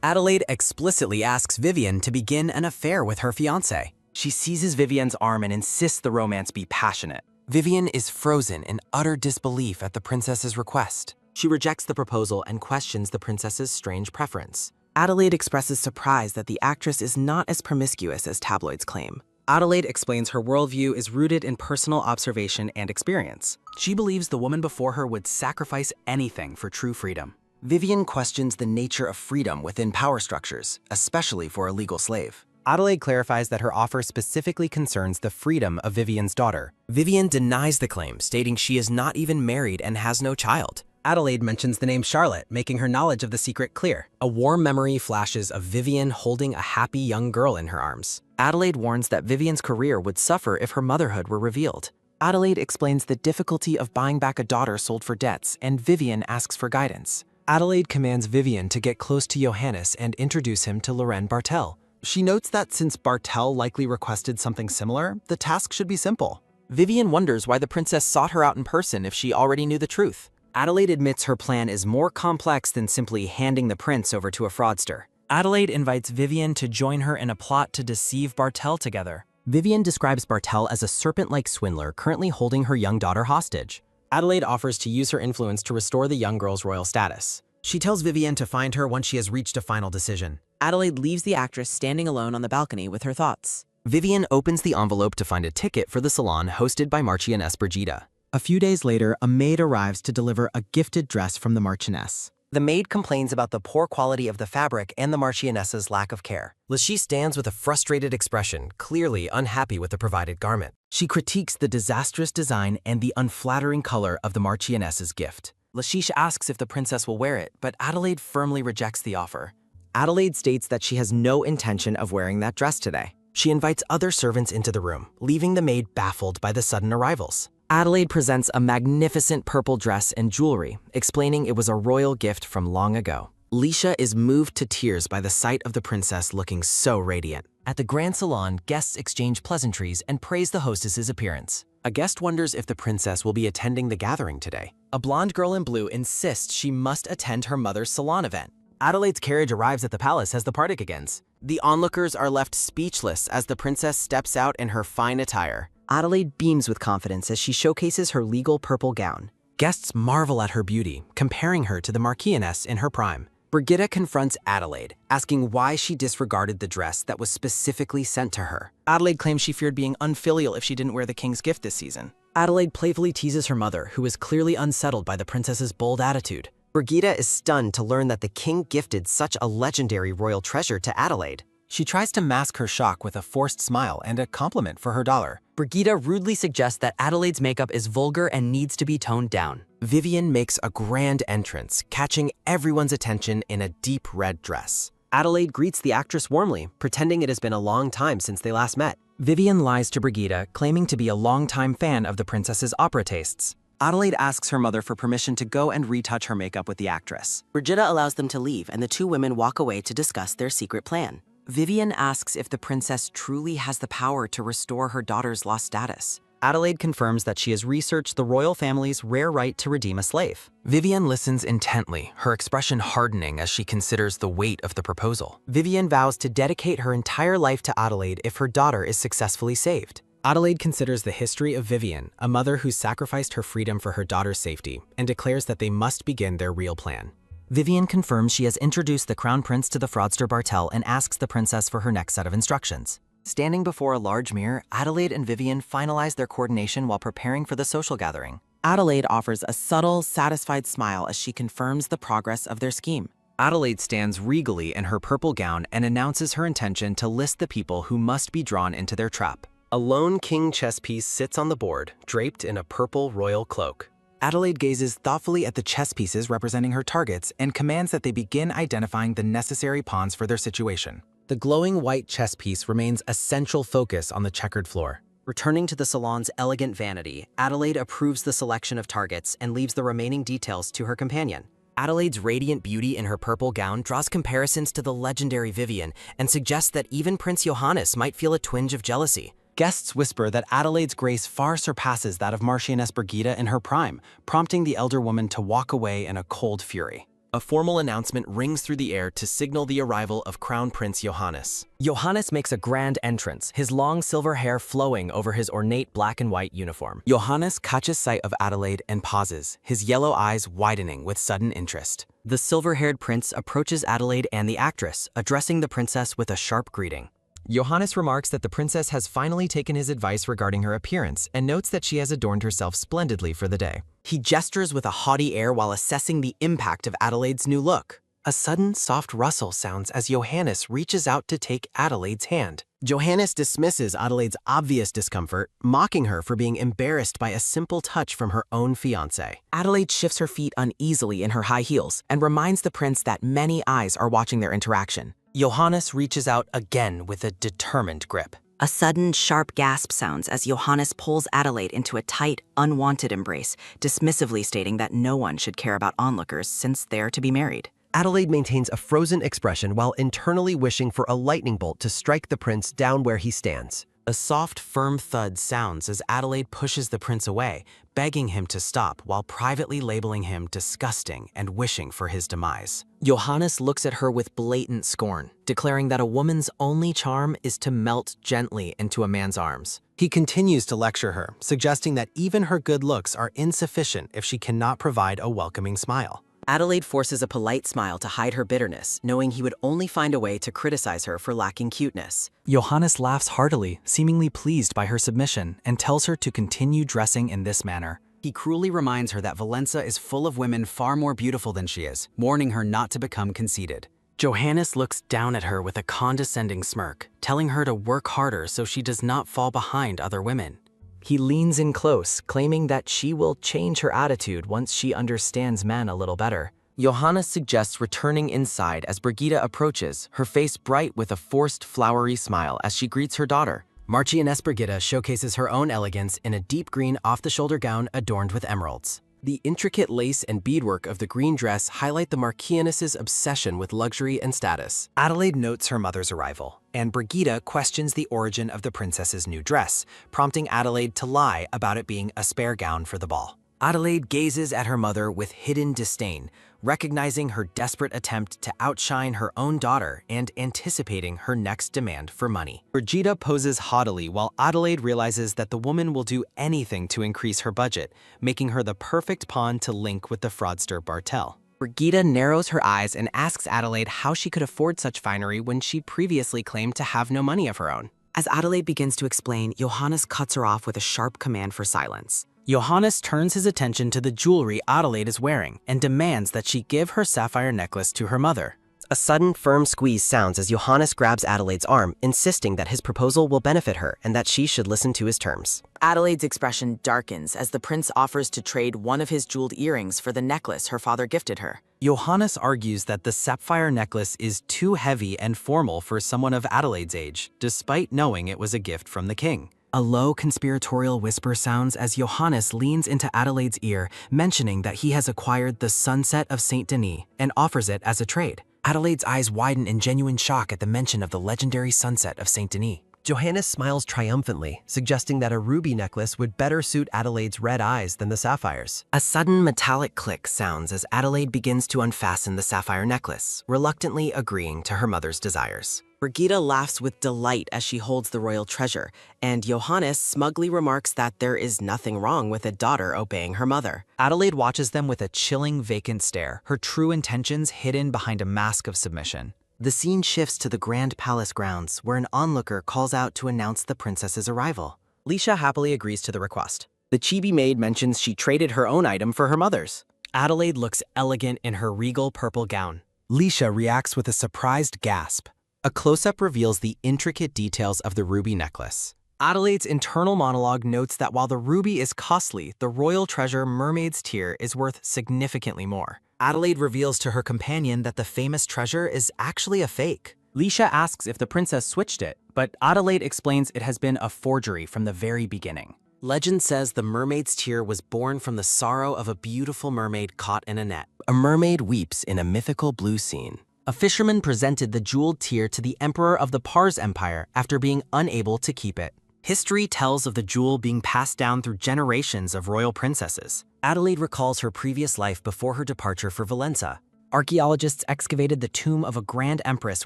Adelaide explicitly asks Vivian to begin an affair with her fiancé. She seizes Vivian's arm and insists the romance be passionate. Vivian is frozen in utter disbelief at the princess's request. She rejects the proposal and questions the princess's strange preference. Adelaide expresses surprise that the actress is not as promiscuous as tabloids claim. Adelaide explains her worldview is rooted in personal observation and experience. She believes the woman before her would sacrifice anything for true freedom. Vivian questions the nature of freedom within power structures, especially for a legal slave. Adelaide clarifies that her offer specifically concerns the freedom of Vivian's daughter. Vivian denies the claim, stating she is not even married and has no child. Adelaide mentions the name Charlotte, making her knowledge of the secret clear. A warm memory flashes of Vivian holding a happy young girl in her arms. Adelaide warns that Vivian's career would suffer if her motherhood were revealed. Adelaide explains the difficulty of buying back a daughter sold for debts, and Vivian asks for guidance. Adelaide commands Vivian to get close to Johannes and introduce him to Lorraine Bartel. She notes that since Bartel likely requested something similar, the task should be simple. Vivian wonders why the princess sought her out in person if she already knew the truth. Adelaide admits her plan is more complex than simply handing the prince over to a fraudster. Adelaide invites Vivian to join her in a plot to deceive Bartel together. Vivian describes Bartel as a serpent-like swindler currently holding her young daughter hostage. Adelaide offers to use her influence to restore the young girl's royal status. She tells Vivian to find her once she has reached a final decision. Adelaide leaves the actress standing alone on the balcony with her thoughts. Vivian opens the envelope to find a ticket for the salon hosted by Marchi and Espergida. A few days later, a maid arrives to deliver a gifted dress from the Marchioness. The maid complains about the poor quality of the fabric and the Marchioness's lack of care. Lachie stands with a frustrated expression, clearly unhappy with the provided garment. She critiques the disastrous design and the unflattering color of the Marchioness's gift. Lachie asks if the princess will wear it, but Adelaide firmly rejects the offer. Adelaide states that she has no intention of wearing that dress today. She invites other servants into the room, leaving the maid baffled by the sudden arrivals. Adelaide presents a magnificent purple dress and jewelry, explaining it was a royal gift from long ago. Leisha is moved to tears by the sight of the princess looking so radiant. At the grand salon, guests exchange pleasantries and praise the hostess's appearance. A guest wonders if the princess will be attending the gathering today. A blonde girl in blue insists she must attend her mother's salon event. Adelaide's carriage arrives at the palace as the party begins. The onlookers are left speechless as the princess steps out in her fine attire. Adelaide beams with confidence as she showcases her legal purple gown. Guests marvel at her beauty, comparing her to the Marchioness in her prime. Brigitta confronts Adelaide, asking why she disregarded the dress that was specifically sent to her. Adelaide claims she feared being unfilial if she didn't wear the king's gift this season. Adelaide playfully teases her mother, who is clearly unsettled by the princess's bold attitude. Brigitta is stunned to learn that the king gifted such a legendary royal treasure to Adelaide. She tries to mask her shock with a forced smile and a compliment for her dollar. Brigitta rudely suggests that Adelaide's makeup is vulgar and needs to be toned down. Vivian makes a grand entrance, catching everyone's attention in a deep red dress. Adelaide greets the actress warmly, pretending it has been a long time since they last met. Vivian lies to Brigitta, claiming to be a longtime fan of the princess's opera tastes. Adelaide asks her mother for permission to go and retouch her makeup with the actress. Brigitta allows them to leave, and the two women walk away to discuss their secret plan. Vivian asks if the princess truly has the power to restore her daughter's lost status. Adelaide confirms that she has researched the royal family's rare right to redeem a slave. Vivian listens intently, her expression hardening as she considers the weight of the proposal. Vivian vows to dedicate her entire life to Adelaide if her daughter is successfully saved. Adelaide considers the history of Vivian, a mother who sacrificed her freedom for her daughter's safety, and declares that they must begin their real plan. Vivian confirms she has introduced the crown prince to the fraudster Bartel and asks the princess for her next set of instructions. Standing before a large mirror, Adelaide and Vivian finalize their coordination while preparing for the social gathering. Adelaide offers a subtle, satisfied smile as she confirms the progress of their scheme. Adelaide stands regally in her purple gown and announces her intention to list the people who must be drawn into their trap. A lone king chess piece sits on the board, draped in a purple royal cloak. Adelaide gazes thoughtfully at the chess pieces representing her targets and commands that they begin identifying the necessary pawns for their situation. The glowing white chess piece remains a central focus on the checkered floor. Returning to the salon's elegant vanity, Adelaide approves the selection of targets and leaves the remaining details to her companion. Adelaide's radiant beauty in her purple gown draws comparisons to the legendary Vivian and suggests that even Prince Johannes might feel a twinge of jealousy. Guests whisper that Adelaide's grace far surpasses that of Marchioness Brigitta in her prime, prompting the elder woman to walk away in a cold fury. A formal announcement rings through the air to signal the arrival of Crown Prince Johannes. Johannes makes a grand entrance, his long silver hair flowing over his ornate black and white uniform. Johannes catches sight of Adelaide and pauses, his yellow eyes widening with sudden interest. The silver-haired prince approaches Adelaide and the actress, addressing the princess with a sharp greeting. Johannes remarks that the princess has finally taken his advice regarding her appearance and notes that she has adorned herself splendidly for the day. He gestures with a haughty air while assessing the impact of Adelaide's new look. A sudden soft rustle sounds as Johannes reaches out to take Adelaide's hand. Johannes dismisses Adelaide's obvious discomfort, mocking her for being embarrassed by a simple touch from her own fiancé. Adelaide shifts her feet uneasily in her high heels and reminds the prince that many eyes are watching their interaction. Johannes reaches out again with a determined grip. A sudden, sharp gasp sounds as Johannes pulls Adelaide into a tight, unwanted embrace, dismissively stating that no one should care about onlookers since they're to be married. Adelaide maintains a frozen expression while internally wishing for a lightning bolt to strike the prince down where he stands. A soft, firm thud sounds as Adelaide pushes the prince away, begging him to stop while privately labeling him disgusting and wishing for his demise. Johannes looks at her with blatant scorn, declaring that a woman's only charm is to melt gently into a man's arms. He continues to lecture her, suggesting that even her good looks are insufficient if she cannot provide a welcoming smile. Adelaide forces a polite smile to hide her bitterness, knowing he would only find a way to criticize her for lacking cuteness. Johannes laughs heartily, seemingly pleased by her submission, and tells her to continue dressing in this manner. He cruelly reminds her that Valença is full of women far more beautiful than she is, warning her not to become conceited. Johannes looks down at her with a condescending smirk, telling her to work harder so she does not fall behind other women. He leans in close, claiming that she will change her attitude once she understands men a little better. Johannes suggests returning inside as Brigitte approaches, her face bright with a forced flowery smile as she greets her daughter. Marchioness Brigitte showcases her own elegance in a deep green off-the-shoulder gown adorned with emeralds. The intricate lace and beadwork of the green dress highlight the Marchioness's obsession with luxury and status. Adelaide notes her mother's arrival, and Brigitte questions the origin of the princess's new dress, prompting Adelaide to lie about it being a spare gown for the ball. Adelaide gazes at her mother with hidden disdain, recognizing her desperate attempt to outshine her own daughter and anticipating her next demand for money. Brigitte poses haughtily while Adelaide realizes that the woman will do anything to increase her budget, making her the perfect pawn to link with the fraudster Bartel. Brigitte narrows her eyes and asks Adelaide how she could afford such finery when she previously claimed to have no money of her own. As Adelaide begins to explain, Johannes cuts her off with a sharp command for silence. Johannes turns his attention to the jewelry Adelaide is wearing and demands that she give her sapphire necklace to her mother. A sudden, firm squeeze sounds as Johannes grabs Adelaide's arm, insisting that his proposal will benefit her and that she should listen to his terms. Adelaide's expression darkens as the prince offers to trade one of his jeweled earrings for the necklace her father gifted her. Johannes argues that the sapphire necklace is too heavy and formal for someone of Adelaide's age, despite knowing it was a gift from the king. A low conspiratorial whisper sounds as Johannes leans into Adelaide's ear, mentioning that he has acquired the Sunset of Saint Denis and offers it as a trade. Adelaide's eyes widen in genuine shock at the mention of the legendary Sunset of Saint Denis. Johannes smiles triumphantly, suggesting that a ruby necklace would better suit Adelaide's red eyes than the sapphires. A sudden metallic click sounds as Adelaide begins to unfasten the sapphire necklace, reluctantly agreeing to her mother's desires. Brigitte laughs with delight as she holds the royal treasure, and Johannes smugly remarks that there is nothing wrong with a daughter obeying her mother. Adelaide watches them with a chilling, vacant stare, her true intentions hidden behind a mask of submission. The scene shifts to the grand palace grounds, where an onlooker calls out to announce the princess's arrival. Lisha happily agrees to the request. The chibi maid mentions she traded her own item for her mother's. Adelaide looks elegant in her regal purple gown. Lisha reacts with a surprised gasp. A close-up reveals the intricate details of the ruby necklace. Adelaide's internal monologue notes that while the ruby is costly, the royal treasure Mermaid's Tear is worth significantly more. Adelaide reveals to her companion that the famous treasure is actually a fake. Lisha asks if the princess switched it, but Adelaide explains it has been a forgery from the very beginning. Legend says the Mermaid's Tear was born from the sorrow of a beautiful mermaid caught in a net. A mermaid weeps in a mythical blue scene. A fisherman presented the jeweled tear to the emperor of the Pars Empire after being unable to keep it. History tells of the jewel being passed down through generations of royal princesses. Adelaide recalls her previous life before her departure for Valença. Archaeologists excavated the tomb of a grand empress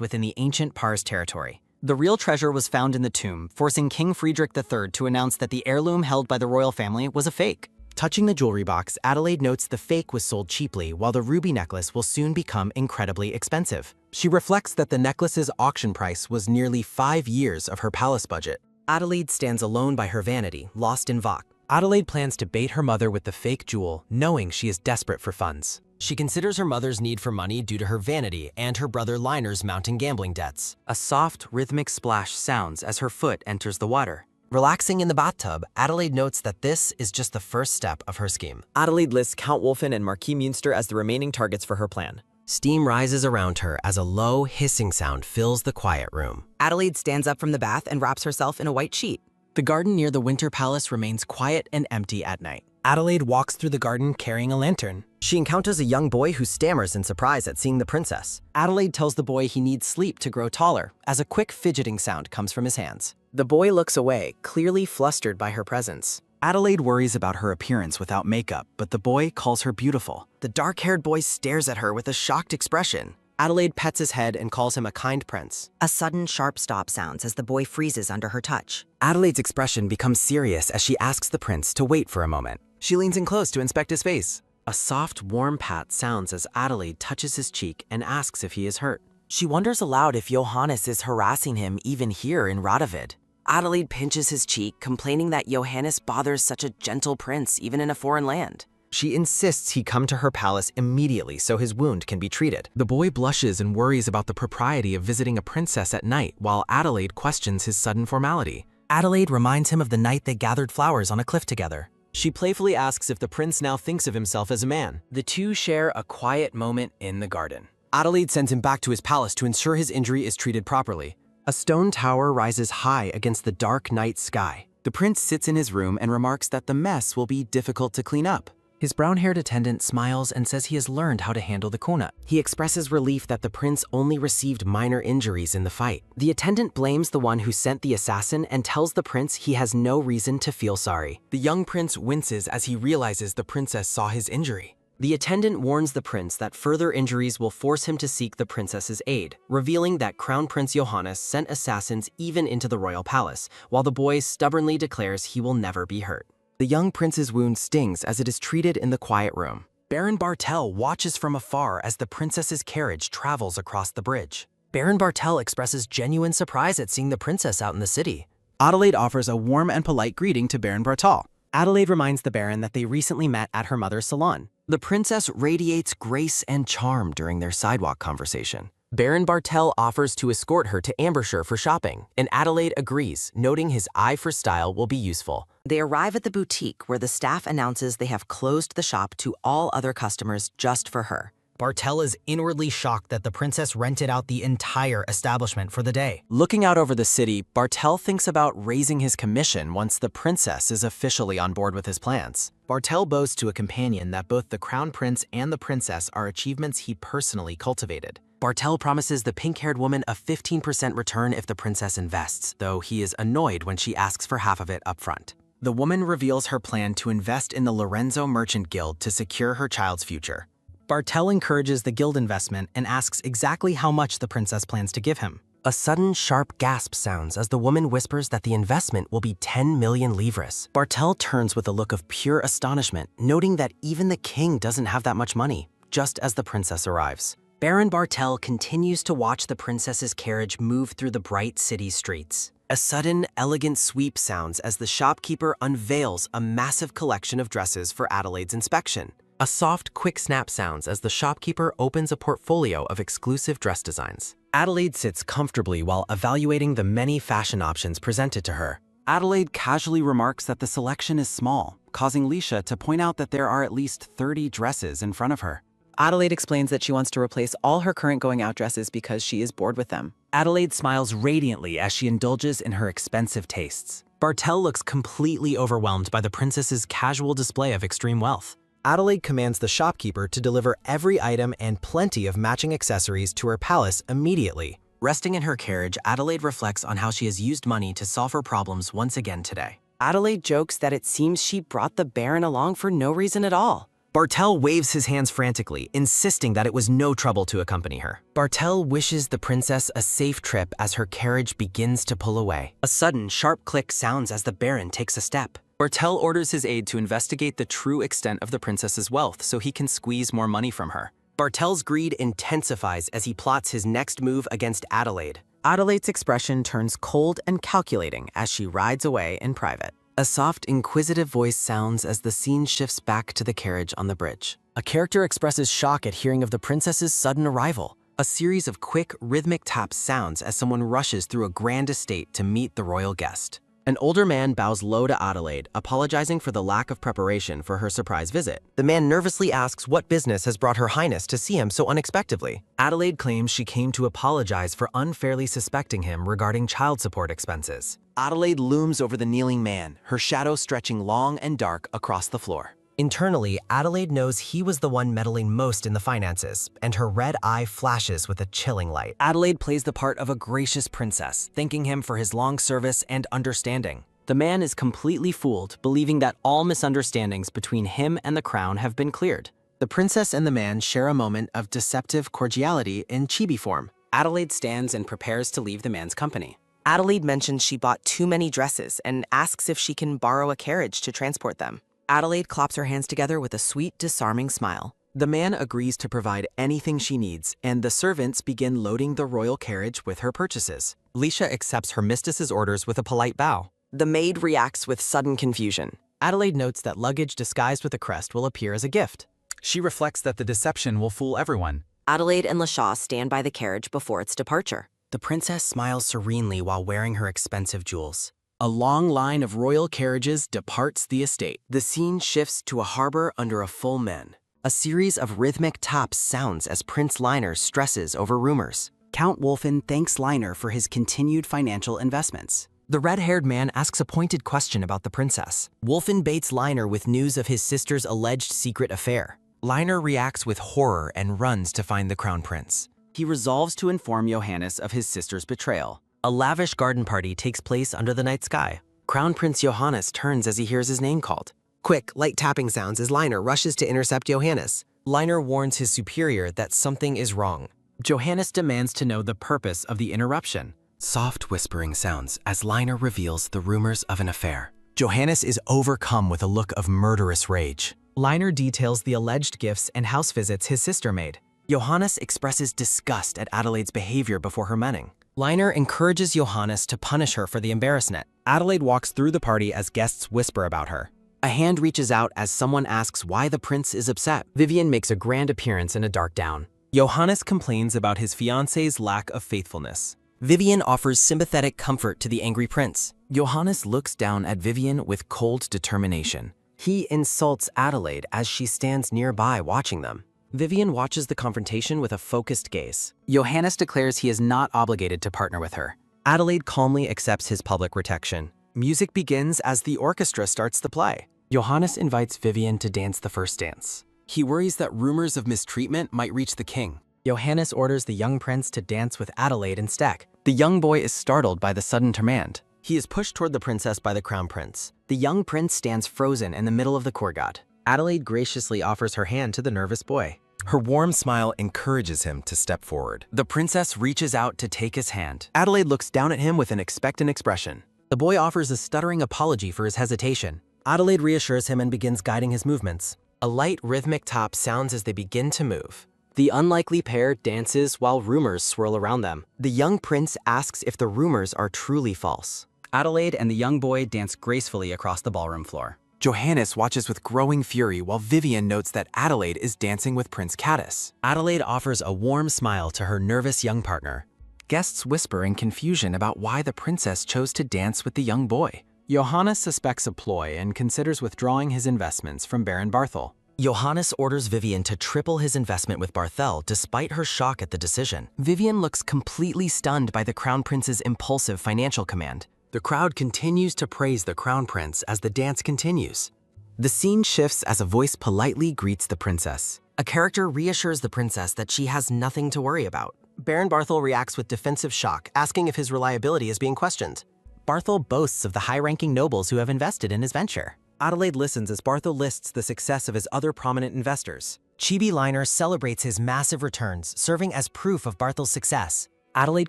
within the ancient Pars territory. The real treasure was found in the tomb, forcing King Friedrich III to announce that the heirloom held by the royal family was a fake. Touching the jewelry box, Adelaide notes the fake was sold cheaply, while the ruby necklace will soon become incredibly expensive. She reflects that the necklace's auction price was nearly 5 years of her palace budget. Adelaide stands alone by her vanity, lost in Vach. Adelaide plans to bait her mother with the fake jewel, knowing she is desperate for funds. She considers her mother's need for money due to her vanity and her brother Liner's mounting gambling debts. A soft, rhythmic splash sounds as her foot enters the water. Relaxing in the bathtub, Adelaide notes that this is just the first step of her scheme. Adelaide lists Count Wolfen and Marquis Münster as the remaining targets for her plan. Steam rises around her as a low, hissing sound fills the quiet room. Adelaide stands up from the bath and wraps herself in a white sheet. The garden near the Winter Palace remains quiet and empty at night. Adelaide walks through the garden carrying a lantern. She encounters a young boy who stammers in surprise at seeing the princess. Adelaide tells the boy he needs sleep to grow taller, as a quick fidgeting sound comes from his hands. The boy looks away, clearly flustered by her presence. Adelaide worries about her appearance without makeup, but the boy calls her beautiful. The dark-haired boy stares at her with a shocked expression. Adelaide pets his head and calls him a kind prince. A sudden sharp stop sounds as the boy freezes under her touch. Adelaide's expression becomes serious as she asks the prince to wait for a moment. She leans in close to inspect his face. A soft, warm pat sounds as Adelaide touches his cheek and asks if he is hurt. She wonders aloud if Johannes is harassing him even here in Radovid. Adelaide pinches his cheek, complaining that Johannes bothers such a gentle prince even in a foreign land. She insists he come to her palace immediately so his wound can be treated. The boy blushes and worries about the propriety of visiting a princess at night, while Adelaide questions his sudden formality. Adelaide reminds him of the night they gathered flowers on a cliff together. She playfully asks if the prince now thinks of himself as a man. The two share a quiet moment in the garden. Adelaide sends him back to his palace to ensure his injury is treated properly. A stone tower rises high against the dark night sky. The prince sits in his room and remarks that the mess will be difficult to clean up. His brown-haired attendant smiles and says he has learned how to handle the kunat. He expresses relief that the prince only received minor injuries in the fight. The attendant blames the one who sent the assassin and tells the prince he has no reason to feel sorry. The young prince winces as he realizes the princess saw his injury. The attendant warns the prince that further injuries will force him to seek the princess's aid, revealing that Crown Prince Johannes sent assassins even into the royal palace, while the boy stubbornly declares he will never be hurt. The young prince's wound stings as it is treated in the quiet room. Baron Bartel watches from afar as the princess's carriage travels across the bridge. Baron Bartel expresses genuine surprise at seeing the princess out in the city. Adelaide offers a warm and polite greeting to Baron Bartel. Adelaide reminds the Baron that they recently met at her mother's salon. The princess radiates grace and charm during their sidewalk conversation. Baron Bartel offers to escort her to Ambershire for shopping, and Adelaide agrees, noting his eye for style will be useful. They arrive at the boutique where the staff announces they have closed the shop to all other customers just for her. Bartel is inwardly shocked that the princess rented out the entire establishment for the day. Looking out over the city, Bartel thinks about raising his commission once the princess is officially on board with his plans. Bartel boasts to a companion that both the crown prince and the princess are achievements he personally cultivated. Bartel promises the pink-haired woman a 15% return if the princess invests, though he is annoyed when she asks for half of it up front. The woman reveals her plan to invest in the Lorenzo Merchant Guild to secure her child's future. Bartel encourages the guild investment and asks exactly how much the princess plans to give him. A sudden, sharp gasp sounds as the woman whispers that the investment will be 10 million livres. Bartel turns with a look of pure astonishment, noting that even the king doesn't have that much money, just as the princess arrives. Baron Bartel continues to watch the princess's carriage move through the bright city streets. A sudden, elegant sweep sounds as the shopkeeper unveils a massive collection of dresses for Adelaide's inspection. A soft, quick snap sounds as the shopkeeper opens a portfolio of exclusive dress designs. Adelaide sits comfortably while evaluating the many fashion options presented to her. Adelaide casually remarks that the selection is small, causing Leisha to point out that there are at least 30 dresses in front of her. Adelaide explains that she wants to replace all her current going-out dresses because she is bored with them. Adelaide smiles radiantly as she indulges in her expensive tastes. Bartel looks completely overwhelmed by the princess's casual display of extreme wealth. Adelaide commands the shopkeeper to deliver every item and plenty of matching accessories to her palace immediately. Resting in her carriage, Adelaide reflects on how she has used money to solve her problems once again today. Adelaide jokes that it seems she brought the Baron along for no reason at all. Bartel waves his hands frantically, insisting that it was no trouble to accompany her. Bartel wishes the princess a safe trip as her carriage begins to pull away. A sudden, sharp click sounds as the Baron takes a step. Bartel orders his aide to investigate the true extent of the princess's wealth so he can squeeze more money from her. Bartel's greed intensifies as he plots his next move against Adelaide. Adelaide's expression turns cold and calculating as she rides away in private. A soft, inquisitive voice sounds as the scene shifts back to the carriage on the bridge. A character expresses shock at hearing of the princess's sudden arrival. A series of quick, rhythmic taps sounds as someone rushes through a grand estate to meet the royal guest. An older man bows low to Adelaide, apologizing for the lack of preparation for her surprise visit. The man nervously asks what business has brought Her Highness to see him so unexpectedly. Adelaide claims she came to apologize for unfairly suspecting him regarding child support expenses. Adelaide looms over the kneeling man, her shadow stretching long and dark across the floor. Internally, Adelaide knows he was the one meddling most in the finances, and her red eye flashes with a chilling light. Adelaide plays the part of a gracious princess, thanking him for his long service and understanding. The man is completely fooled, believing that all misunderstandings between him and the crown have been cleared. The princess and the man share a moment of deceptive cordiality in chibi form. Adelaide stands and prepares to leave the man's company. Adelaide mentions she bought too many dresses and asks if she can borrow a carriage to transport them. Adelaide claps her hands together with a sweet, disarming smile. The man agrees to provide anything she needs, and the servants begin loading the royal carriage with her purchases. Alicia accepts her mistress's orders with a polite bow. The maid reacts with sudden confusion. Adelaide notes that luggage disguised with a crest will appear as a gift. She reflects that the deception will fool everyone. Adelaide and LaShaw stand by the carriage before its departure. The princess smiles serenely while wearing her expensive jewels. A long line of royal carriages departs the estate. The scene shifts to a harbor under a full moon. A series of rhythmic taps sounds as Prince Liner stresses over rumors. Count Wolfen thanks Liner for his continued financial investments. The red-haired man asks a pointed question about the princess. Wolfen baits Liner with news of his sister's alleged secret affair. Liner reacts with horror and runs to find the crown prince. He resolves to inform Johannes of his sister's betrayal. A lavish garden party takes place under the night sky. Crown Prince Johannes turns as he hears his name called. Quick, light tapping sounds as Liner rushes to intercept Johannes. Liner warns his superior that something is wrong. Johannes demands to know the purpose of the interruption. Soft whispering sounds as Liner reveals the rumors of an affair. Johannes is overcome with a look of murderous rage. Liner details the alleged gifts and house visits his sister made. Johannes expresses disgust at Adelaide's behavior before her manning. Liner encourages Johannes to punish her for the embarrassment. Adelaide walks through the party as guests whisper about her. A hand reaches out as someone asks why the prince is upset. Vivian makes a grand appearance in a dark gown. Johannes complains about his fiancée's lack of faithfulness. Vivian offers sympathetic comfort to the angry prince. Johannes looks down at Vivian with cold determination. He insults Adelaide as she stands nearby watching them. Vivian watches the confrontation with a focused gaze. Johannes declares he is not obligated to partner with her. Adelaide calmly accepts his public protection. Music begins as the orchestra starts the play. Johannes invites Vivian to dance the first dance. He worries that rumors of mistreatment might reach the king. Johannes orders the young prince to dance with Adelaide and Stek. The young boy is startled by the sudden command. He is pushed toward the princess by the crown prince. The young prince stands frozen in the middle of the courtyard. Adelaide graciously offers her hand to the nervous boy. Her warm smile encourages him to step forward. The princess reaches out to take his hand. Adelaide looks down at him with an expectant expression. The boy offers a stuttering apology for his hesitation. Adelaide reassures him and begins guiding his movements. A light rhythmic tap sounds as they begin to move. The unlikely pair dances while rumors swirl around them. The young prince asks if the rumors are truly false. Adelaide and the young boy dance gracefully across the ballroom floor. Johannes watches with growing fury while Vivian notes that Adelaide is dancing with Prince Caddis. Adelaide offers a warm smile to her nervous young partner. Guests whisper in confusion about why the princess chose to dance with the young boy. Johannes suspects a ploy and considers withdrawing his investments from Baron Barthel. Johannes orders Vivian to triple his investment with Barthel despite her shock at the decision. Vivian looks completely stunned by the Crown Prince's impulsive financial command. The crowd continues to praise the Crown Prince as the dance continues. The scene shifts as a voice politely greets the princess. A character reassures the princess that she has nothing to worry about. Baron Barthel reacts with defensive shock, asking if his reliability is being questioned. Barthel boasts of the high-ranking nobles who have invested in his venture. Adelaide listens as Barthel lists the success of his other prominent investors. Chibi Liner celebrates his massive returns, serving as proof of Barthel's success. Adelaide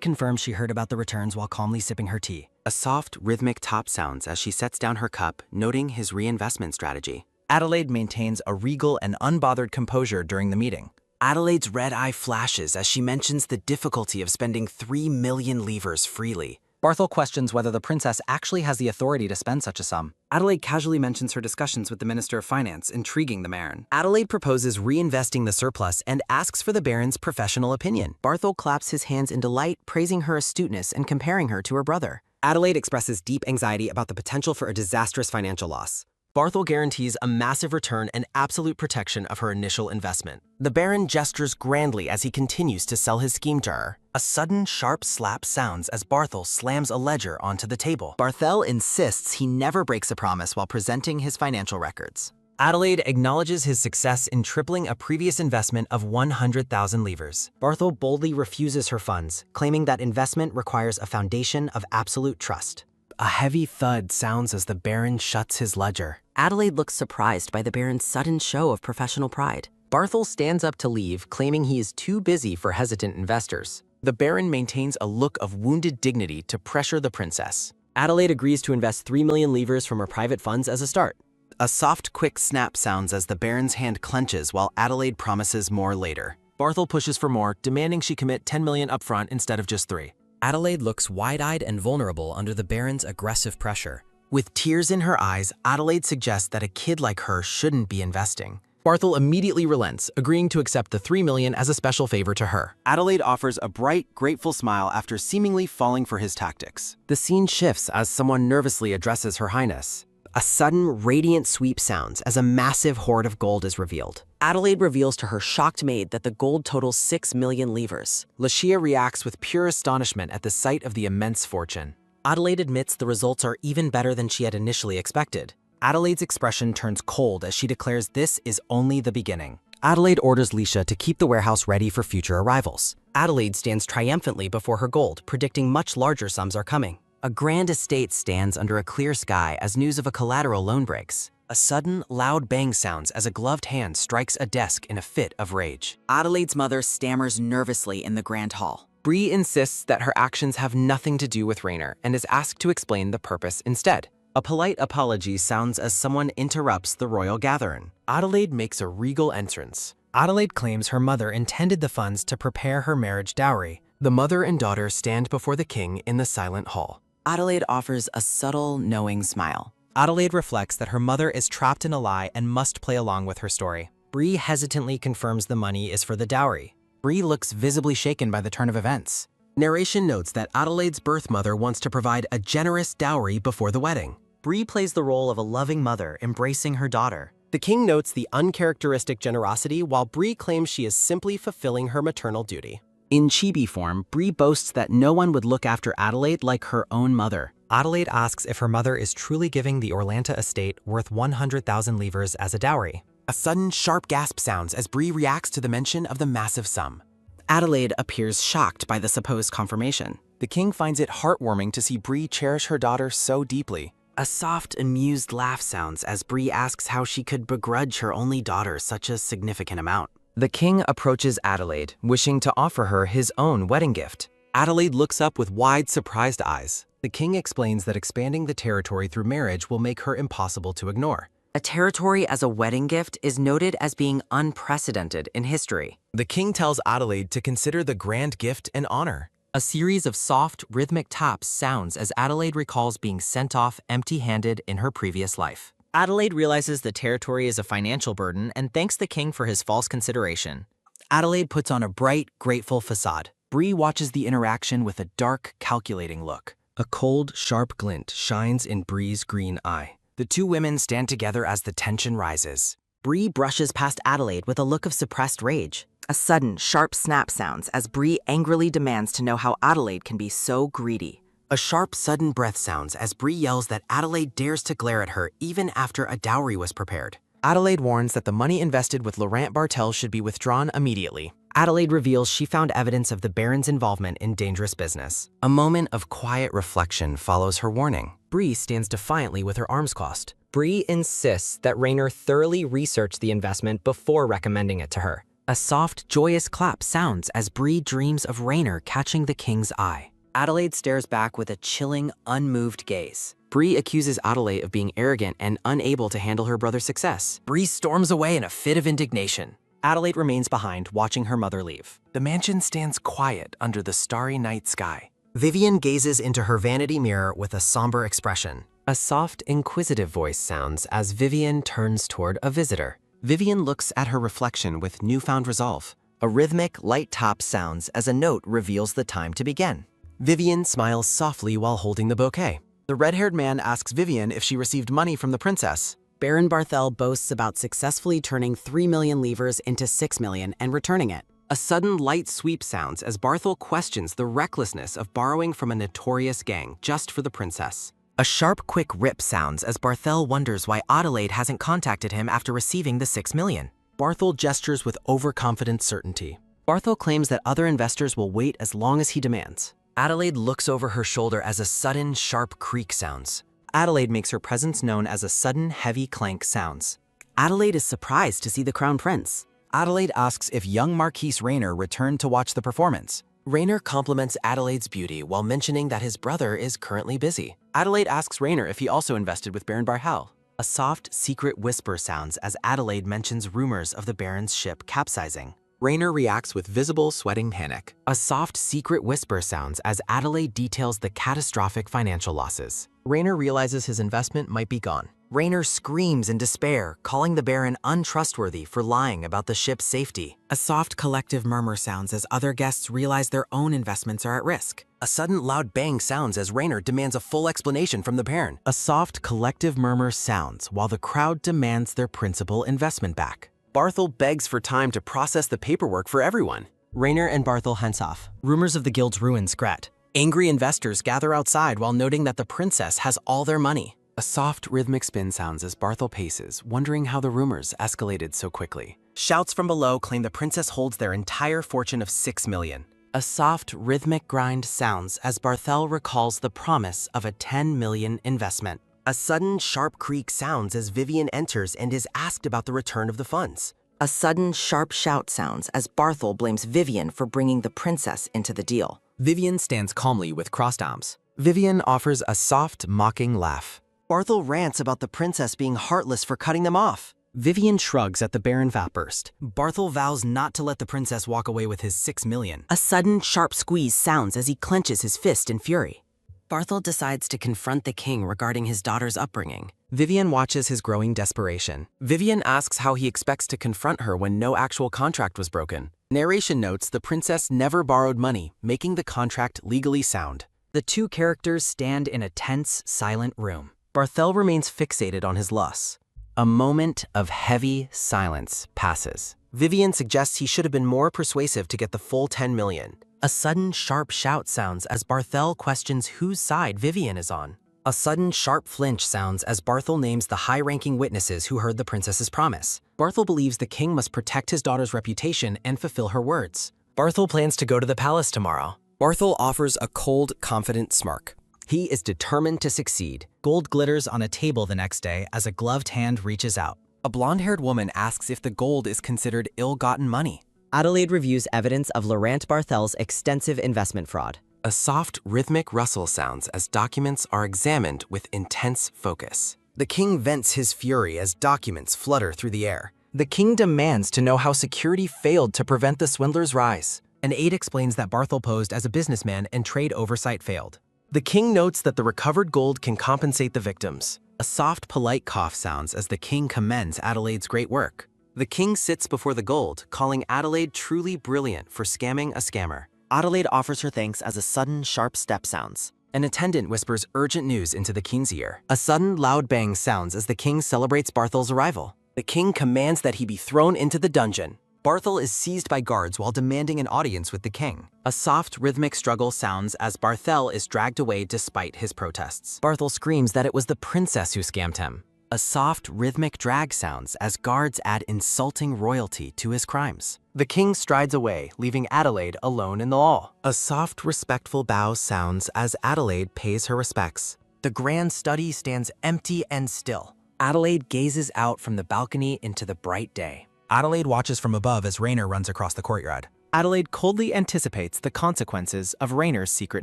confirms she heard about the returns while calmly sipping her tea. A soft, rhythmic top sounds as she sets down her cup, noting his reinvestment strategy. Adelaide maintains a regal and unbothered composure during the meeting. Adelaide's red eye flashes as she mentions the difficulty of spending 3 million livres freely. Barthel questions whether the princess actually has the authority to spend such a sum. Adelaide casually mentions her discussions with the Minister of Finance, intriguing the Baron. Adelaide proposes reinvesting the surplus and asks for the Baron's professional opinion. Barthel claps his hands in delight, praising her astuteness and comparing her to her brother. Adelaide expresses deep anxiety about the potential for a disastrous financial loss. Barthel guarantees a massive return and absolute protection of her initial investment. The Baron gestures grandly as he continues to sell his scheme to her. A sudden, sharp slap sounds as Barthel slams a ledger onto the table. Barthel insists he never breaks a promise while presenting his financial records. Adelaide acknowledges his success in tripling a previous investment of 100,000 livres. Barthel boldly refuses her funds, claiming that investment requires a foundation of absolute trust. A heavy thud sounds as the Baron shuts his ledger. Adelaide looks surprised by the Baron's sudden show of professional pride. Barthel stands up to leave, claiming he is too busy for hesitant investors. The Baron maintains a look of wounded dignity to pressure the princess. Adelaide agrees to invest 3 million livres from her private funds as a start. A soft, quick snap sounds as the Baron's hand clenches while Adelaide promises more later. Barthel pushes for more, demanding she commit 10 million upfront instead of just 3. Adelaide looks wide-eyed and vulnerable under the Baron's aggressive pressure. With tears in her eyes, Adelaide suggests that a kid like her shouldn't be investing. Barthel immediately relents, agreeing to accept the $3 million as a special favor to her. Adelaide offers a bright, grateful smile after seemingly falling for his tactics. The scene shifts as someone nervously addresses Her Highness. A sudden, radiant sweep sounds as a massive hoard of gold is revealed. Adelaide reveals to her shocked maid that the gold totals 6 million livres. Lucia reacts with pure astonishment at the sight of the immense fortune. Adelaide admits the results are even better than she had initially expected. Adelaide's expression turns cold as she declares this is only the beginning. Adelaide orders Leisha to keep the warehouse ready for future arrivals. Adelaide stands triumphantly before her gold, predicting much larger sums are coming. A grand estate stands under a clear sky as news of a collateral loan breaks. A sudden, loud bang sounds as a gloved hand strikes a desk in a fit of rage. Adelaide's mother stammers nervously in the grand hall. Bree insists that her actions have nothing to do with Rainer and is asked to explain the purpose instead. A polite apology sounds as someone interrupts the royal gathering. Adelaide makes a regal entrance. Adelaide claims her mother intended the funds to prepare her marriage dowry. The mother and daughter stand before the king in the silent hall. Adelaide offers a subtle, knowing smile. Adelaide reflects that her mother is trapped in a lie and must play along with her story. Bree hesitantly confirms the money is for the dowry. Bree looks visibly shaken by the turn of events. Narration notes that Adelaide's birth mother wants to provide a generous dowry before the wedding. Bree plays the role of a loving mother embracing her daughter. The king notes the uncharacteristic generosity while Bree claims she is simply fulfilling her maternal duty. In chibi form, Bree boasts that no one would look after Adelaide like her own mother. Adelaide asks if her mother is truly giving the Orlanta estate worth 100,000 livres as a dowry. A sudden, sharp gasp sounds as Bree reacts to the mention of the massive sum. Adelaide appears shocked by the supposed confirmation. The king finds it heartwarming to see Bree cherish her daughter so deeply. A soft, amused laugh sounds as Bree asks how she could begrudge her only daughter such a significant amount. The king approaches Adelaide, wishing to offer her his own wedding gift. Adelaide looks up with wide, surprised eyes. The king explains that expanding the territory through marriage will make her impossible to ignore. A territory as a wedding gift is noted as being unprecedented in history. The king tells Adelaide to consider the grand gift an honor. A series of soft, rhythmic taps sounds as Adelaide recalls being sent off empty-handed in her previous life. Adelaide realizes the territory is a financial burden and thanks the king for his false consideration. Adelaide puts on a bright, grateful facade. Bree watches the interaction with a dark, calculating look. A cold, sharp glint shines in Bree's green eye. The two women stand together as the tension rises. Bree brushes past Adelaide with a look of suppressed rage. A sudden, sharp snap sounds as Bree angrily demands to know how Adelaide can be so greedy. A sharp, sudden breath sounds as Bree yells that Adelaide dares to glare at her even after a dowry was prepared. Adelaide warns that the money invested with Laurent Bartel should be withdrawn immediately. Adelaide reveals she found evidence of the Baron's involvement in dangerous business. A moment of quiet reflection follows her warning. Bree stands defiantly with her arms crossed. Bree insists that Rainer thoroughly research the investment before recommending it to her. A soft, joyous clap sounds as Bree dreams of Rainer catching the king's eye. Adelaide stares back with a chilling, unmoved gaze. Bree accuses Adelaide of being arrogant and unable to handle her brother's success. Bree storms away in a fit of indignation. Adelaide remains behind, watching her mother leave. The mansion stands quiet under the starry night sky. Vivian gazes into her vanity mirror with a somber expression. A soft, inquisitive voice sounds as Vivian turns toward a visitor. Vivian looks at her reflection with newfound resolve. A rhythmic, light tap sounds as a note reveals the time to begin. Vivian smiles softly while holding the bouquet. The red-haired man asks Vivian if she received money from the princess. Baron Barthel boasts about successfully turning 3 million livres into 6 million and returning it. A sudden light sweep sounds as Barthel questions the recklessness of borrowing from a notorious gang just for the princess. A sharp, quick rip sounds as Barthel wonders why Adelaide hasn't contacted him after receiving the 6 million. Barthel gestures with overconfident certainty. Barthel claims that other investors will wait as long as he demands. Adelaide looks over her shoulder as a sudden, sharp creak sounds. Adelaide makes her presence known as a sudden, heavy clank sounds. Adelaide is surprised to see the crown prince. Adelaide asks if young Marquis Rainer returned to watch the performance. Rainer compliments Adelaide's beauty while mentioning that his brother is currently busy. Adelaide asks Rainer if he also invested with Baron Barhal. A soft, secret whisper sounds as Adelaide mentions rumors of the Baron's ship capsizing. Rainer reacts with visible sweating panic. A soft secret whisper sounds as Adelaide details the catastrophic financial losses. Rainer realizes his investment might be gone. Rainer screams in despair, calling the Baron untrustworthy for lying about the ship's safety. A soft collective murmur sounds as other guests realize their own investments are at risk. A sudden loud bang sounds as Rainer demands a full explanation from the Baron. A soft collective murmur sounds while the crowd demands their principal investment back. Barthel begs for time to process the paperwork for everyone. Rainer and Barthel hence off. Rumors of the guild's ruin spread. Angry investors gather outside while noting that the princess has all their money. A soft rhythmic spin sounds as Barthel paces, wondering how the rumors escalated so quickly. Shouts from below claim the princess holds their entire fortune of 6 million. A soft rhythmic grind sounds as Barthel recalls the promise of a 10 million investment. A sudden sharp creak sounds as Vivian enters and is asked about the return of the funds. A sudden sharp shout sounds as Barthel blames Vivian for bringing the princess into the deal. Vivian stands calmly with crossed arms. Vivian offers a soft, mocking laugh. Barthel rants about the princess being heartless for cutting them off. Vivian shrugs at the Baron's outburst. Barthel vows not to let the princess walk away with his 6 million. A sudden sharp squeeze sounds as he clenches his fist in fury. Barthel decides to confront the king regarding his daughter's upbringing. Vivian watches his growing desperation. Vivian asks how he expects to confront her when no actual contract was broken. Narration notes the princess never borrowed money, making the contract legally sound. The two characters stand in a tense, silent room. Barthel remains fixated on his lusts. A moment of heavy silence passes. Vivian suggests he should have been more persuasive to get the full 10 million. A sudden sharp shout sounds as Barthel questions whose side Vivian is on. A sudden sharp flinch sounds as Barthel names the high-ranking witnesses who heard the princess's promise. Barthel believes the king must protect his daughter's reputation and fulfill her words. Barthel plans to go to the palace tomorrow. Barthel offers a cold, confident smirk. He is determined to succeed. Gold glitters on a table the next day as a gloved hand reaches out. A blonde-haired woman asks if the gold is considered ill-gotten money. Adelaide reviews evidence of Laurent Barthel's extensive investment fraud. A soft, rhythmic rustle sounds as documents are examined with intense focus. The king vents his fury as documents flutter through the air. The king demands to know how security failed to prevent the swindler's rise. An aide explains that Barthel posed as a businessman and trade oversight failed. The king notes that the recovered gold can compensate the victims. A soft, polite cough sounds as the king commends Adelaide's great work. The king sits before the gold, calling Adelaide truly brilliant for scamming a scammer. Adelaide offers her thanks as a sudden sharp step sounds. An attendant whispers urgent news into the king's ear. A sudden loud bang sounds as the king celebrates Barthel's arrival. The king commands that he be thrown into the dungeon. Barthel is seized by guards while demanding an audience with the king. A soft, rhythmic struggle sounds as Barthel is dragged away despite his protests. Barthel screams that it was the princess who scammed him. A soft, rhythmic drag sounds as guards add insulting royalty to his crimes. The king strides away, leaving Adelaide alone in the hall. A soft, respectful bow sounds as Adelaide pays her respects. The grand study stands empty and still. Adelaide gazes out from the balcony into the bright day. Adelaide watches from above as Rainer runs across the courtyard. Adelaide coldly anticipates the consequences of Rainer's secret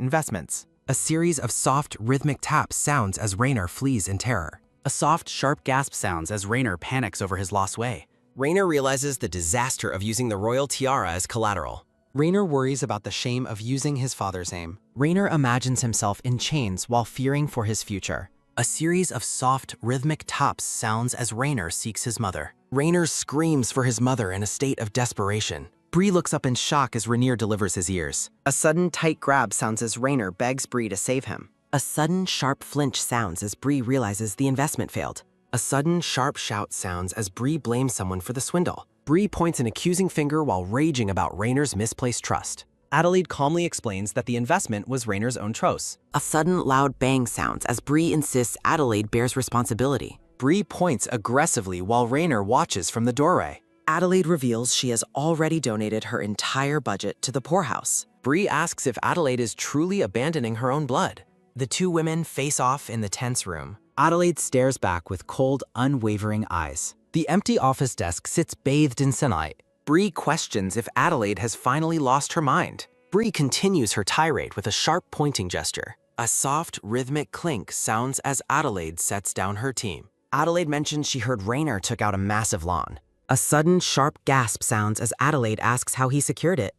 investments. A series of soft, rhythmic taps sounds as Rainer flees in terror. A soft, sharp gasp sounds as Rainer panics over his lost way. Rainer realizes the disaster of using the royal tiara as collateral. Rainer worries about the shame of using his father's name. Rainer imagines himself in chains while fearing for his future. A series of soft, rhythmic taps sounds as Rainer seeks his mother. Rainer screams for his mother in a state of desperation. Bree looks up in shock as Rainier delivers his ears. A sudden tight grab sounds as Rainer begs Bree to save him. A sudden sharp flinch sounds as Bree realizes the investment failed. A sudden sharp shout sounds as Bree blames someone for the swindle. Bree points an accusing finger while raging about Rainer's misplaced trust. Adelaide calmly explains that the investment was Rainer's own tross. A sudden loud bang sounds as Bree insists Adelaide bears responsibility. Bree points aggressively while Rainer watches from the doorway. Adelaide reveals she has already donated her entire budget to the poorhouse. Bree asks if Adelaide is truly abandoning her own blood. The two women face off in the tense room. Adelaide stares back with cold, unwavering eyes. The empty office desk sits bathed in sunlight. Bree questions if Adelaide has finally lost her mind. Bree continues her tirade with a sharp pointing gesture. A soft, rhythmic clink sounds as Adelaide sets down her team. Adelaide mentions she heard Rainer took out a massive loan. A sudden, sharp gasp sounds as Adelaide asks how he secured it.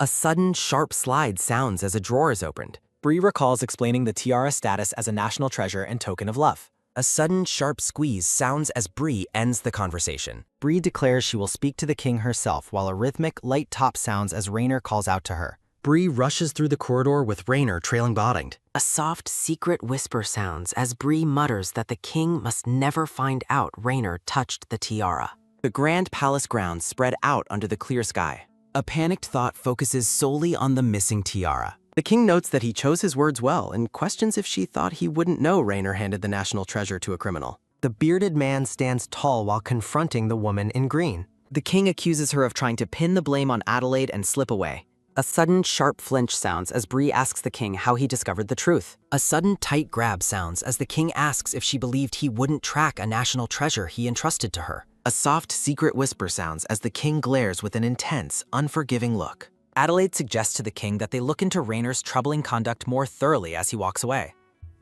A sudden, sharp slide sounds as a drawer is opened. Bree recalls explaining the tiara status as a national treasure and token of love. A sudden, sharp squeeze sounds as Bree ends the conversation. Bree declares she will speak to the king herself while a rhythmic, light tap sounds as Rainer calls out to her. Bree rushes through the corridor with Rainer trailing behind. A soft, secret whisper sounds as Bree mutters that the king must never find out Rainer touched the tiara. The grand palace grounds spread out under the clear sky. A panicked thought focuses solely on the missing tiara. The king notes that he chose his words well and questions if she thought he wouldn't know Rainer handed the national treasure to a criminal. The bearded man stands tall while confronting the woman in green. The king accuses her of trying to pin the blame on Adelaide and slip away. A sudden, sharp flinch sounds as Bree asks the king how he discovered the truth. A sudden tight grab sounds as the king asks if she believed he wouldn't track a national treasure he entrusted to her. A soft, secret whisper sounds as the king glares with an intense, unforgiving look. Adelaide suggests to the king that they look into Rainer's troubling conduct more thoroughly as he walks away.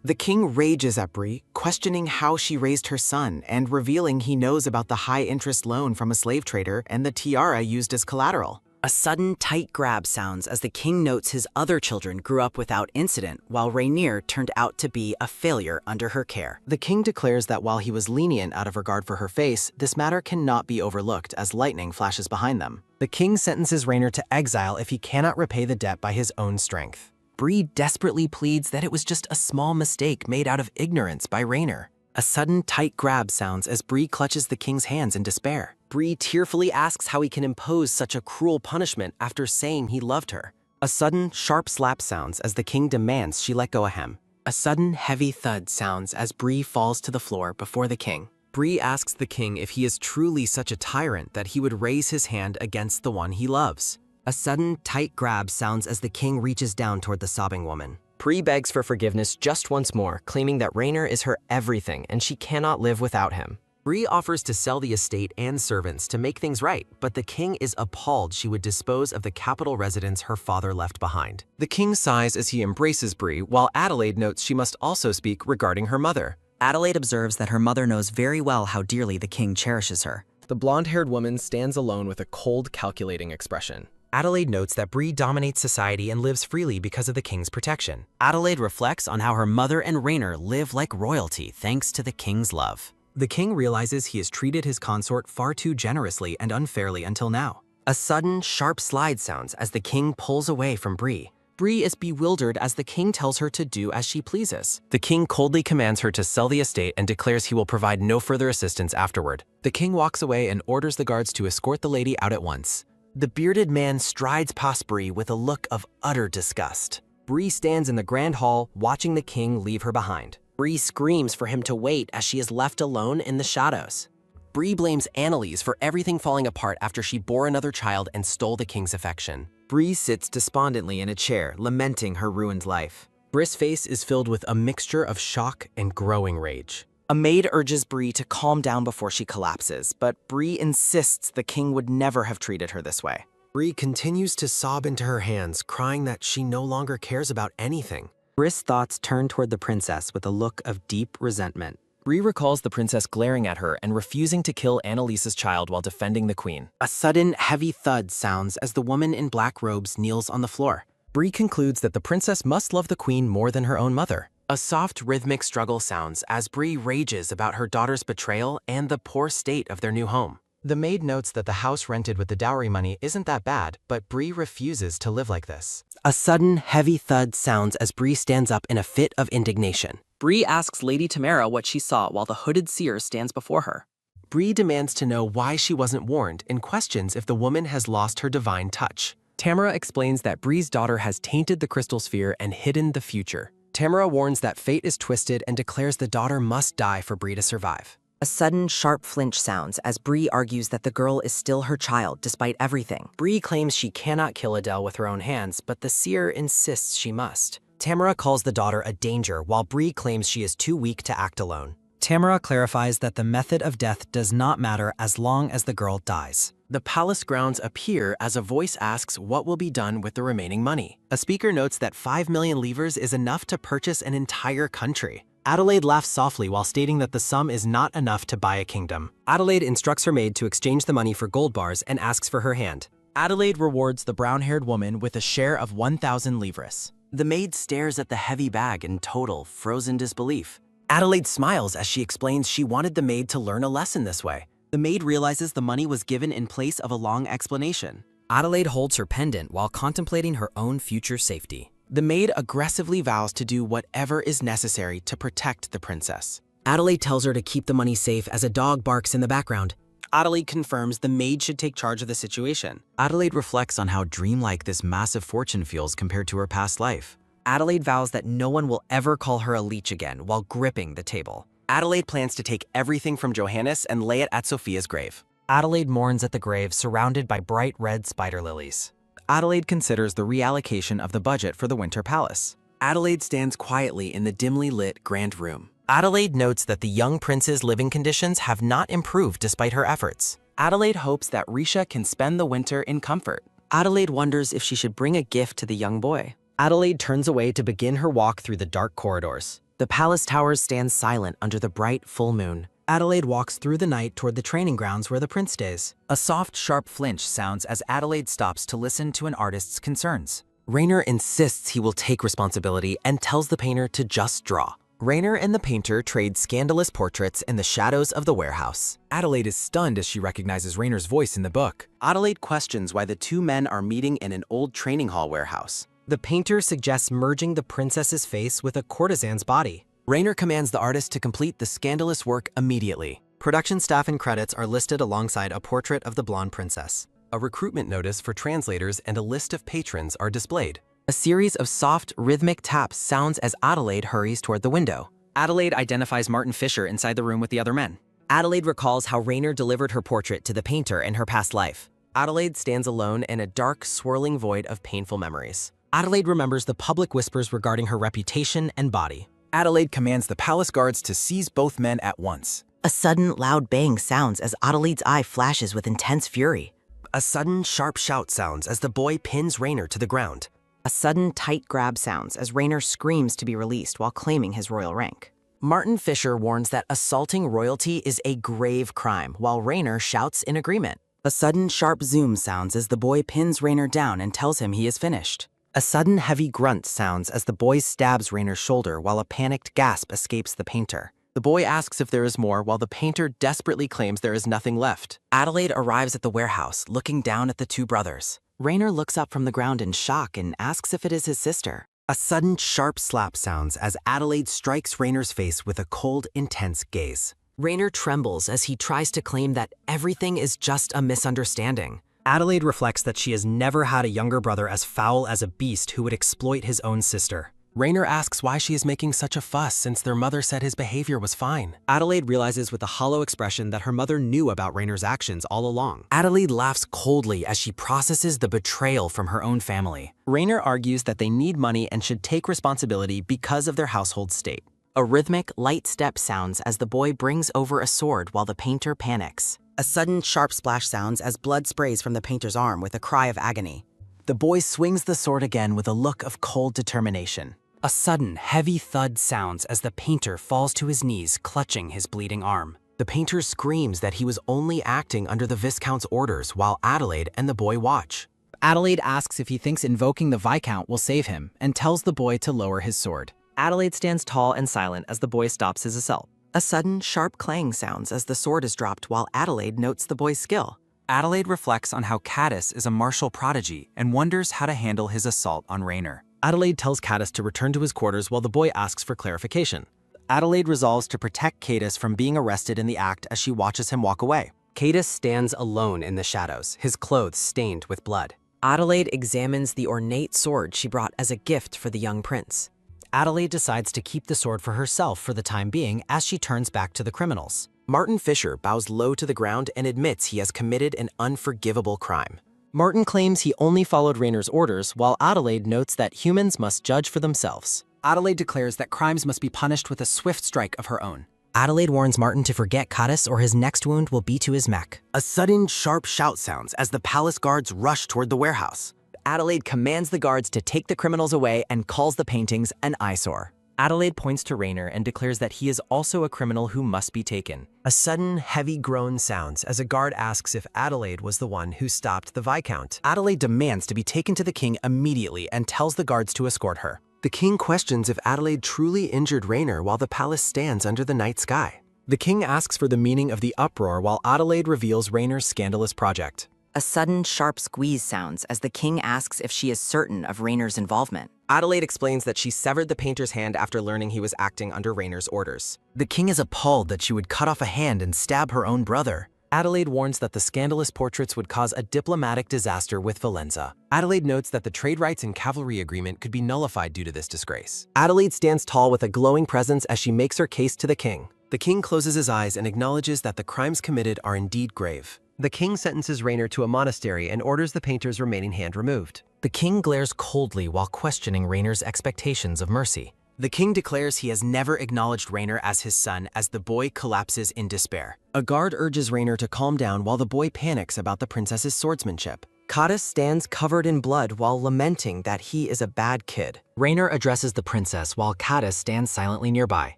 The king rages at Bree, questioning how she raised her son and revealing he knows about the high-interest loan from a slave trader and the tiara used as collateral. A sudden, tight grab sounds as the king notes his other children grew up without incident, while Rainier turned out to be a failure under her care. The king declares that while he was lenient out of regard for her face, this matter cannot be overlooked as lightning flashes behind them. The king sentences Rainer to exile if he cannot repay the debt by his own strength. Bree desperately pleads that it was just a small mistake made out of ignorance by Rainer. A sudden tight grab sounds as Bree clutches the king's hands in despair. Bree tearfully asks how he can impose such a cruel punishment after saying he loved her. A sudden sharp slap sounds as the king demands she let go of him. A sudden heavy thud sounds as Bree falls to the floor before the king. Bree asks the king if he is truly such a tyrant that he would raise his hand against the one he loves. A sudden tight grab sounds as the king reaches down toward the sobbing woman. Bree begs for forgiveness just once more, claiming that Rainer is her everything and she cannot live without him. Bree offers to sell the estate and servants to make things right, but the king is appalled she would dispose of the capital residence her father left behind. The king sighs as he embraces Bree, while Adelaide notes she must also speak regarding her mother. Adelaide observes that her mother knows very well how dearly the king cherishes her. The blonde-haired woman stands alone with a cold, calculating expression. Adelaide notes that Bree dominates society and lives freely because of the king's protection. Adelaide reflects on how her mother and Rainer live like royalty thanks to the king's love. The king realizes he has treated his consort far too generously and unfairly until now. A sudden, sharp slide sounds as the king pulls away from Bree. Bree is bewildered as the king tells her to do as she pleases. The king coldly commands her to sell the estate and declares he will provide no further assistance afterward. The king walks away and orders the guards to escort the lady out at once. The bearded man strides past Bree with a look of utter disgust. Bree stands in the grand hall, watching the king leave her behind. Bree screams for him to wait as she is left alone in the shadows. Bree blames Annalise for everything falling apart after she bore another child and stole the king's affection. Bree sits despondently in a chair, lamenting her ruined life. Bree's face is filled with a mixture of shock and growing rage. A maid urges Bree to calm down before she collapses, but Bree insists the king would never have treated her this way. Bree continues to sob into her hands, crying that she no longer cares about anything. Bree's thoughts turn toward the princess with a look of deep resentment. Bree recalls the princess glaring at her and refusing to kill Annalise's child while defending the queen. A sudden, heavy thud sounds as the woman in black robes kneels on the floor. Bree concludes that the princess must love the queen more than her own mother. A soft, rhythmic struggle sounds as Bree rages about her daughter's betrayal and the poor state of their new home. The maid notes that the house rented with the dowry money isn't that bad, but Bree refuses to live like this. A sudden, heavy thud sounds as Bree stands up in a fit of indignation. Bree asks Lady Tamara what she saw while the hooded seer stands before her. Bree demands to know why she wasn't warned and questions if the woman has lost her divine touch. Tamara explains that Bree's daughter has tainted the crystal sphere and hidden the future. Tamara warns that fate is twisted and declares the daughter must die for Bree to survive. A sudden, sharp flinch sounds as Bree argues that the girl is still her child despite everything. Bree claims she cannot kill Adele with her own hands, but the seer insists she must. Tamara calls the daughter a danger, while Bree claims she is too weak to act alone. Tamara clarifies that the method of death does not matter as long as the girl dies. The palace grounds appear as a voice asks what will be done with the remaining money. A speaker notes that 5 million livres is enough to purchase an entire country. Adelaide laughs softly while stating that the sum is not enough to buy a kingdom. Adelaide instructs her maid to exchange the money for gold bars and asks for her hand. Adelaide rewards the brown-haired woman with a share of 1,000 livres. The maid stares at the heavy bag in total, frozen disbelief. Adelaide smiles as she explains she wanted the maid to learn a lesson this way. The maid realizes the money was given in place of a long explanation. Adelaide holds her pendant while contemplating her own future safety. The maid aggressively vows to do whatever is necessary to protect the princess. Adelaide tells her to keep the money safe as a dog barks in the background. Adelaide confirms the maid should take charge of the situation. Adelaide reflects on how dreamlike this massive fortune feels compared to her past life. Adelaide vows that no one will ever call her a leech again while gripping the table. Adelaide plans to take everything from Johannes and lay it at Sophia's grave. Adelaide mourns at the grave surrounded by bright red spider lilies. Adelaide considers the reallocation of the budget for the Winter Palace. Adelaide stands quietly in the dimly lit grand room. Adelaide notes that the young prince's living conditions have not improved despite her efforts. Adelaide hopes that Risha can spend the winter in comfort. Adelaide wonders if she should bring a gift to the young boy. Adelaide turns away to begin her walk through the dark corridors. The palace towers stand silent under the bright full moon. Adelaide walks through the night toward the training grounds where the prince stays. A soft, sharp flinch sounds as Adelaide stops to listen to an artist's concerns. Rainer insists he will take responsibility and tells the painter to just draw. Rainer and the painter trade scandalous portraits in the shadows of the warehouse. Adelaide is stunned as she recognizes Rainer's voice in the book. Adelaide questions why the two men are meeting in an old training hall warehouse. The painter suggests merging the princess's face with a courtesan's body. Rainer commands the artist to complete the scandalous work immediately. Production staff and credits are listed alongside a portrait of the blonde princess. A recruitment notice for translators and a list of patrons are displayed. A series of soft, rhythmic taps sounds as Adelaide hurries toward the window. Adelaide identifies Martin Fisher inside the room with the other men. Adelaide recalls how Rainer delivered her portrait to the painter in her past life. Adelaide stands alone in a dark, swirling void of painful memories. Adelaide remembers the public whispers regarding her reputation and body. Adelaide commands the palace guards to seize both men at once. A sudden, loud bang sounds as Adelaide's eye flashes with intense fury. A sudden, sharp shout sounds as the boy pins Rainer to the ground. A sudden, tight grab sounds as Rainer screams to be released while claiming his royal rank. Martin Fisher warns that assaulting royalty is a grave crime, while Rainer shouts in agreement. A sudden, sharp zoom sounds as the boy pins Rainer down and tells him he is finished. A sudden, heavy grunt sounds as the boy stabs Rainer's shoulder while a panicked gasp escapes the painter. The boy asks if there is more while the painter desperately claims there is nothing left. Adelaide arrives at the warehouse, looking down at the two brothers. Rainer looks up from the ground in shock and asks if it is his sister. A sudden, sharp slap sounds as Adelaide strikes Rainer's face with a cold, intense gaze. Rainer trembles as he tries to claim that everything is just a misunderstanding. Adelaide reflects that she has never had a younger brother as foul as a beast who would exploit his own sister. Rainer asks why she is making such a fuss since their mother said his behavior was fine. Adelaide realizes with a hollow expression that her mother knew about Rainer's actions all along. Adelaide laughs coldly as she processes the betrayal from her own family. Rainer argues that they need money and should take responsibility because of their household state. A rhythmic, light step sounds as the boy brings over a sword while the painter panics. A sudden, sharp splash sounds as blood sprays from the painter's arm with a cry of agony. The boy swings the sword again with a look of cold determination. A sudden, heavy thud sounds as the painter falls to his knees, clutching his bleeding arm. The painter screams that he was only acting under the Viscount's orders while Adelaide and the boy watch. Adelaide asks if he thinks invoking the Viscount will save him and tells the boy to lower his sword. Adelaide stands tall and silent as the boy stops his assault. A sudden, sharp clang sounds as the sword is dropped while Adelaide notes the boy's skill. Adelaide reflects on how Caddis is a martial prodigy and wonders how to handle his assault on Rainer. Adelaide tells Caddis to return to his quarters while the boy asks for clarification. Adelaide resolves to protect Caddis from being arrested in the act as she watches him walk away. Caddis stands alone in the shadows, his clothes stained with blood. Adelaide examines the ornate sword she brought as a gift for the young prince. Adelaide decides to keep the sword for herself for the time being as she turns back to the criminals. Martin Fisher bows low to the ground and admits he has committed an unforgivable crime. Martin claims he only followed Rainer's orders, while Adelaide notes that humans must judge for themselves. Adelaide declares that crimes must be punished with a swift strike of her own. Adelaide warns Martin to forget Caddis or his next wound will be to his mech. A sudden, sharp shout sounds as the palace guards rush toward the warehouse. Adelaide commands the guards to take the criminals away and calls the paintings an eyesore. Adelaide points to Rainer and declares that he is also a criminal who must be taken. A sudden, heavy groan sounds as a guard asks if Adelaide was the one who stopped the Viscount. Adelaide demands to be taken to the king immediately and tells the guards to escort her. The king questions if Adelaide truly injured Rainer while the palace stands under the night sky. The king asks for the meaning of the uproar while Adelaide reveals Rainer's scandalous project. A sudden, sharp squeeze sounds as the king asks if she is certain of Rainer's involvement. Adelaide explains that she severed the painter's hand after learning he was acting under Rainer's orders. The king is appalled that she would cut off a hand and stab her own brother. Adelaide warns that the scandalous portraits would cause a diplomatic disaster with Valenza. Adelaide notes that the trade rights and cavalry agreement could be nullified due to this disgrace. Adelaide stands tall with a glowing presence as she makes her case to the king. The king closes his eyes and acknowledges that the crimes committed are indeed grave. The king sentences Rainer to a monastery and orders the painter's remaining hand removed. The king glares coldly while questioning Rainer's expectations of mercy. The king declares he has never acknowledged Rainer as his son as the boy collapses in despair. A guard urges Rainer to calm down while the boy panics about the princess's swordsmanship. Cadice stands covered in blood while lamenting that he is a bad kid. Rainer addresses the princess while Cadice stands silently nearby.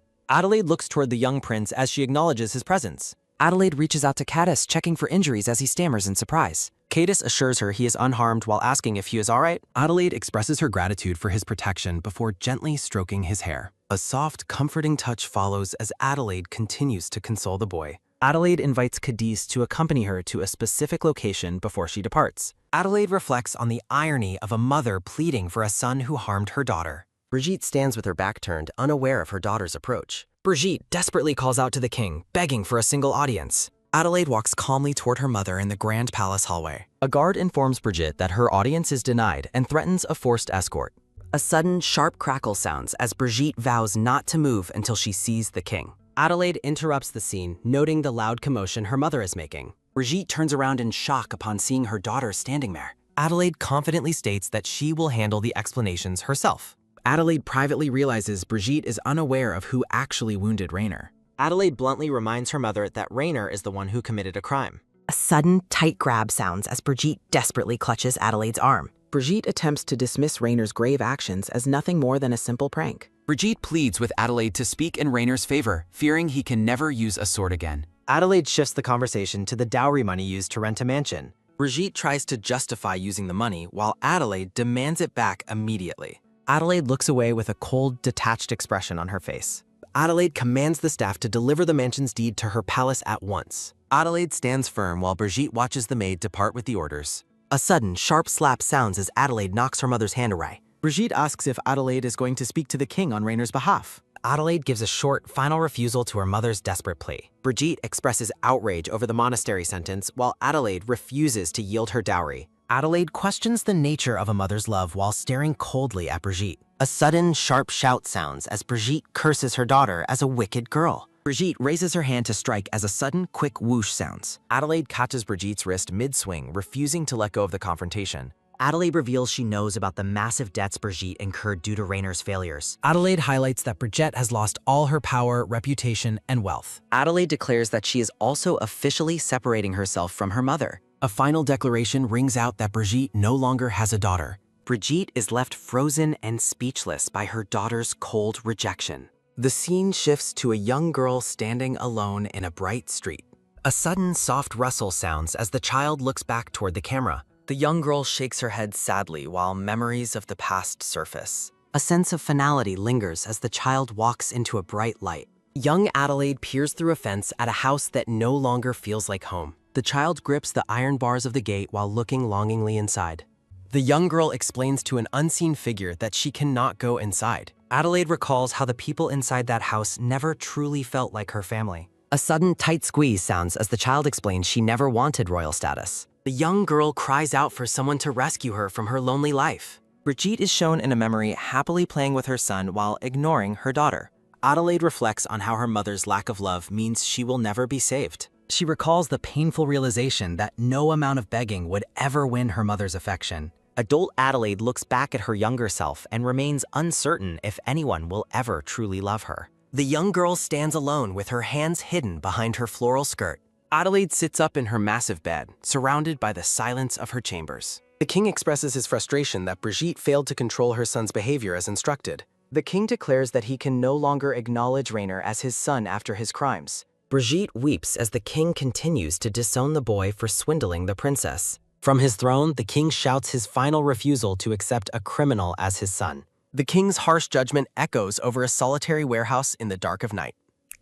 Adelaide looks toward the young prince as she acknowledges his presence. Adelaide reaches out to Cadice, checking for injuries as he stammers in surprise. Cadice assures her he is unharmed while asking if he is all right. Adelaide expresses her gratitude for his protection before gently stroking his hair. A soft, comforting touch follows as Adelaide continues to console the boy. Adelaide invites Cadice to accompany her to a specific location before she departs. Adelaide reflects on the irony of a mother pleading for a son who harmed her daughter. Brigitte stands with her back turned, unaware of her daughter's approach. Brigitte desperately calls out to the king, begging for a single audience. Adelaide walks calmly toward her mother in the grand palace hallway. A guard informs Brigitte that her audience is denied and threatens a forced escort. A sudden, sharp crackle sounds as Brigitte vows not to move until she sees the king. Adelaide interrupts the scene, noting the loud commotion her mother is making. Brigitte turns around in shock upon seeing her daughter standing there. Adelaide confidently states that she will handle the explanations herself. Adelaide privately realizes Brigitte is unaware of who actually wounded Rainer. Adelaide bluntly reminds her mother that Rainer is the one who committed a crime. A sudden, tight grab sounds as Brigitte desperately clutches Adelaide's arm. Brigitte attempts to dismiss Rainer's grave actions as nothing more than a simple prank. Brigitte pleads with Adelaide to speak in Rainer's favor, fearing he can never use a sword again. Adelaide shifts the conversation to the dowry money used to rent a mansion. Brigitte tries to justify using the money, while Adelaide demands it back immediately. Adelaide looks away with a cold, detached expression on her face. Adelaide commands the staff to deliver the mansion's deed to her palace at once. Adelaide stands firm while Brigitte watches the maid depart with the orders. A sudden, sharp slap sounds as Adelaide knocks her mother's hand away. Brigitte asks if Adelaide is going to speak to the king on Rainer's behalf. Adelaide gives a short, final refusal to her mother's desperate plea. Brigitte expresses outrage over the monastery sentence, while Adelaide refuses to yield her dowry. Adelaide questions the nature of a mother's love while staring coldly at Brigitte. A sudden, sharp shout sounds as Brigitte curses her daughter as a wicked girl. Brigitte raises her hand to strike as a sudden, quick whoosh sounds. Adelaide catches Brigitte's wrist mid-swing, refusing to let go of the confrontation. Adelaide reveals she knows about the massive debts Brigitte incurred due to Rainer's failures. Adelaide highlights that Brigitte has lost all her power, reputation, and wealth. Adelaide declares that she is also officially separating herself from her mother. A final declaration rings out that Brigitte no longer has a daughter. Brigitte is left frozen and speechless by her daughter's cold rejection. The scene shifts to a young girl standing alone in a bright street. A sudden, soft rustle sounds as the child looks back toward the camera. The young girl shakes her head sadly while memories of the past surface. A sense of finality lingers as the child walks into a bright light. Young Adelaide peers through a fence at a house that no longer feels like home. The child grips the iron bars of the gate while looking longingly inside. The young girl explains to an unseen figure that she cannot go inside. Adelaide recalls how the people inside that house never truly felt like her family. A sudden tight squeeze sounds as the child explains she never wanted royal status. The young girl cries out for someone to rescue her from her lonely life. Brigitte is shown in a memory happily playing with her son while ignoring her daughter. Adelaide reflects on how her mother's lack of love means she will never be saved. She recalls the painful realization that no amount of begging would ever win her mother's affection. Adult Adelaide looks back at her younger self and remains uncertain if anyone will ever truly love her. The young girl stands alone with her hands hidden behind her floral skirt. Adelaide sits up in her massive bed, surrounded by the silence of her chambers. The king expresses his frustration that Brigitte failed to control her son's behavior as instructed. The king declares that he can no longer acknowledge Rainer as his son after his crimes. Brigitte weeps as the king continues to disown the boy for swindling the princess. From his throne, the king shouts his final refusal to accept a criminal as his son. The king's harsh judgment echoes over a solitary warehouse in the dark of night.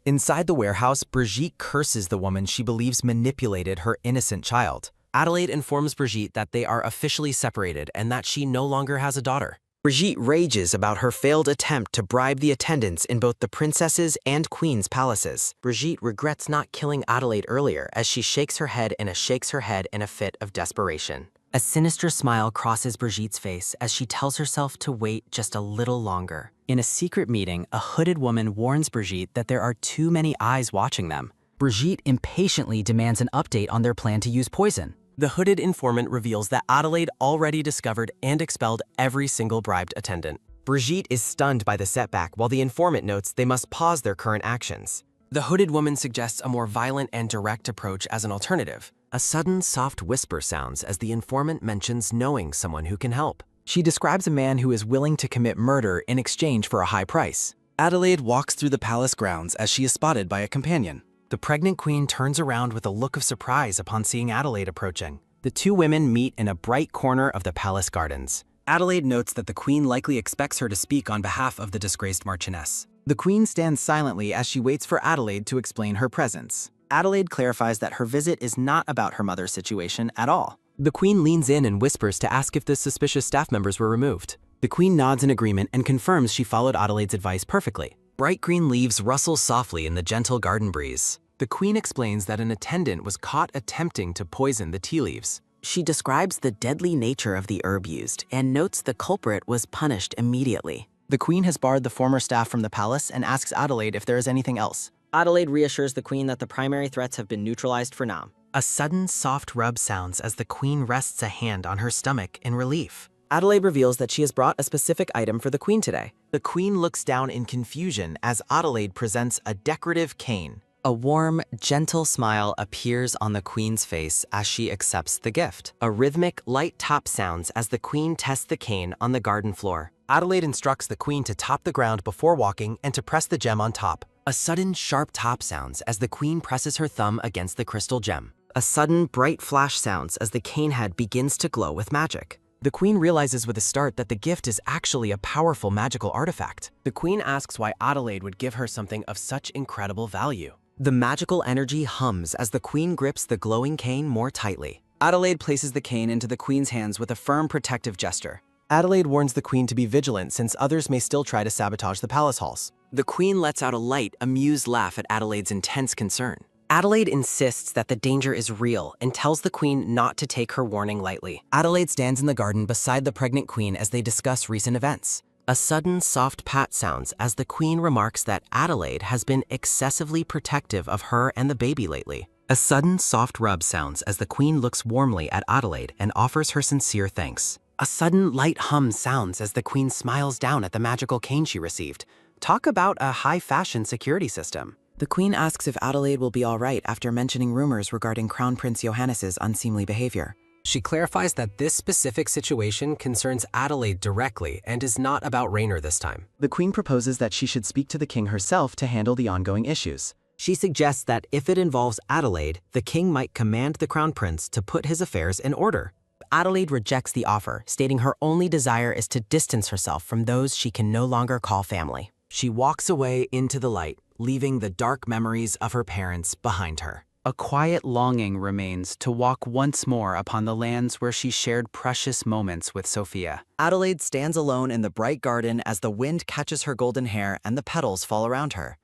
Inside the warehouse, Brigitte curses the woman she believes manipulated her innocent child. Adelaide informs Brigitte that they are officially separated and that she no longer has a daughter. Brigitte rages about her failed attempt to bribe the attendants in both the princess's and queen's palaces. Brigitte regrets not killing Adelaide earlier as she shakes her head in a fit of desperation. A sinister smile crosses Brigitte's face as she tells herself to wait just a little longer. In a secret meeting, a hooded woman warns Brigitte that there are too many eyes watching them. Brigitte impatiently demands an update on their plan to use poison. The hooded informant reveals that Adelaide already discovered and expelled every single bribed attendant. Brigitte is stunned by the setback while the informant notes they must pause their current actions. The hooded woman suggests a more violent and direct approach as an alternative. A sudden soft whisper sounds as the informant mentions knowing someone who can help. She describes a man who is willing to commit murder in exchange for a high price. Adelaide walks through the palace grounds as she is spotted by a companion. The pregnant queen turns around with a look of surprise upon seeing Adelaide approaching. The two women meet in a bright corner of the palace gardens. Adelaide notes that the queen likely expects her to speak on behalf of the disgraced marchioness. The queen stands silently as she waits for Adelaide to explain her presence. Adelaide clarifies that her visit is not about her mother's situation at all. The queen leans in and whispers to ask if the suspicious staff members were removed. The queen nods in agreement and confirms she followed Adelaide's advice perfectly. Bright green leaves rustle softly in the gentle garden breeze. The queen explains that an attendant was caught attempting to poison the tea leaves. She describes the deadly nature of the herb used and notes the culprit was punished immediately. The queen has barred the former staff from the palace and asks Adelaide if there is anything else. Adelaide reassures the queen that the primary threats have been neutralized for now. A sudden soft rub sounds as the queen rests a hand on her stomach in relief. Adelaide reveals that she has brought a specific item for the queen today. The queen looks down in confusion as Adelaide presents a decorative cane. A warm, gentle smile appears on the queen's face as she accepts the gift. A rhythmic, light tap sounds as the queen tests the cane on the garden floor. Adelaide instructs the queen to top the ground before walking and to press the gem on top. A sudden, sharp tap sounds as the queen presses her thumb against the crystal gem. A sudden, bright flash sounds as the cane head begins to glow with magic. The queen realizes with a start that the gift is actually a powerful magical artifact. The queen asks why Adelaide would give her something of such incredible value. The magical energy hums as the queen grips the glowing cane more tightly. Adelaide places the cane into the queen's hands with a firm protective gesture. Adelaide warns the queen to be vigilant since others may still try to sabotage the palace halls. The queen lets out a light, amused laugh at Adelaide's intense concern. Adelaide insists that the danger is real and tells the queen not to take her warning lightly. Adelaide stands in the garden beside the pregnant queen as they discuss recent events. A sudden soft pat sounds as the queen remarks that Adelaide has been excessively protective of her and the baby lately. A sudden soft rub sounds as the queen looks warmly at Adelaide and offers her sincere thanks. A sudden light hum sounds as the queen smiles down at the magical cane she received. Talk about a high-fashion security system. The queen asks if Adelaide will be all right after mentioning rumors regarding Crown Prince Johannes's unseemly behavior. She clarifies that this specific situation concerns Adelaide directly and is not about Rainer this time. The queen proposes that she should speak to the king herself to handle the ongoing issues. She suggests that if it involves Adelaide, the king might command the crown prince to put his affairs in order. Adelaide rejects the offer, stating her only desire is to distance herself from those she can no longer call family. She walks away into the light, leaving the dark memories of her parents behind her. A quiet longing remains to walk once more upon the lands where she shared precious moments with Sophia. Adelaide stands alone in the bright garden as the wind catches her golden hair and the petals fall around her.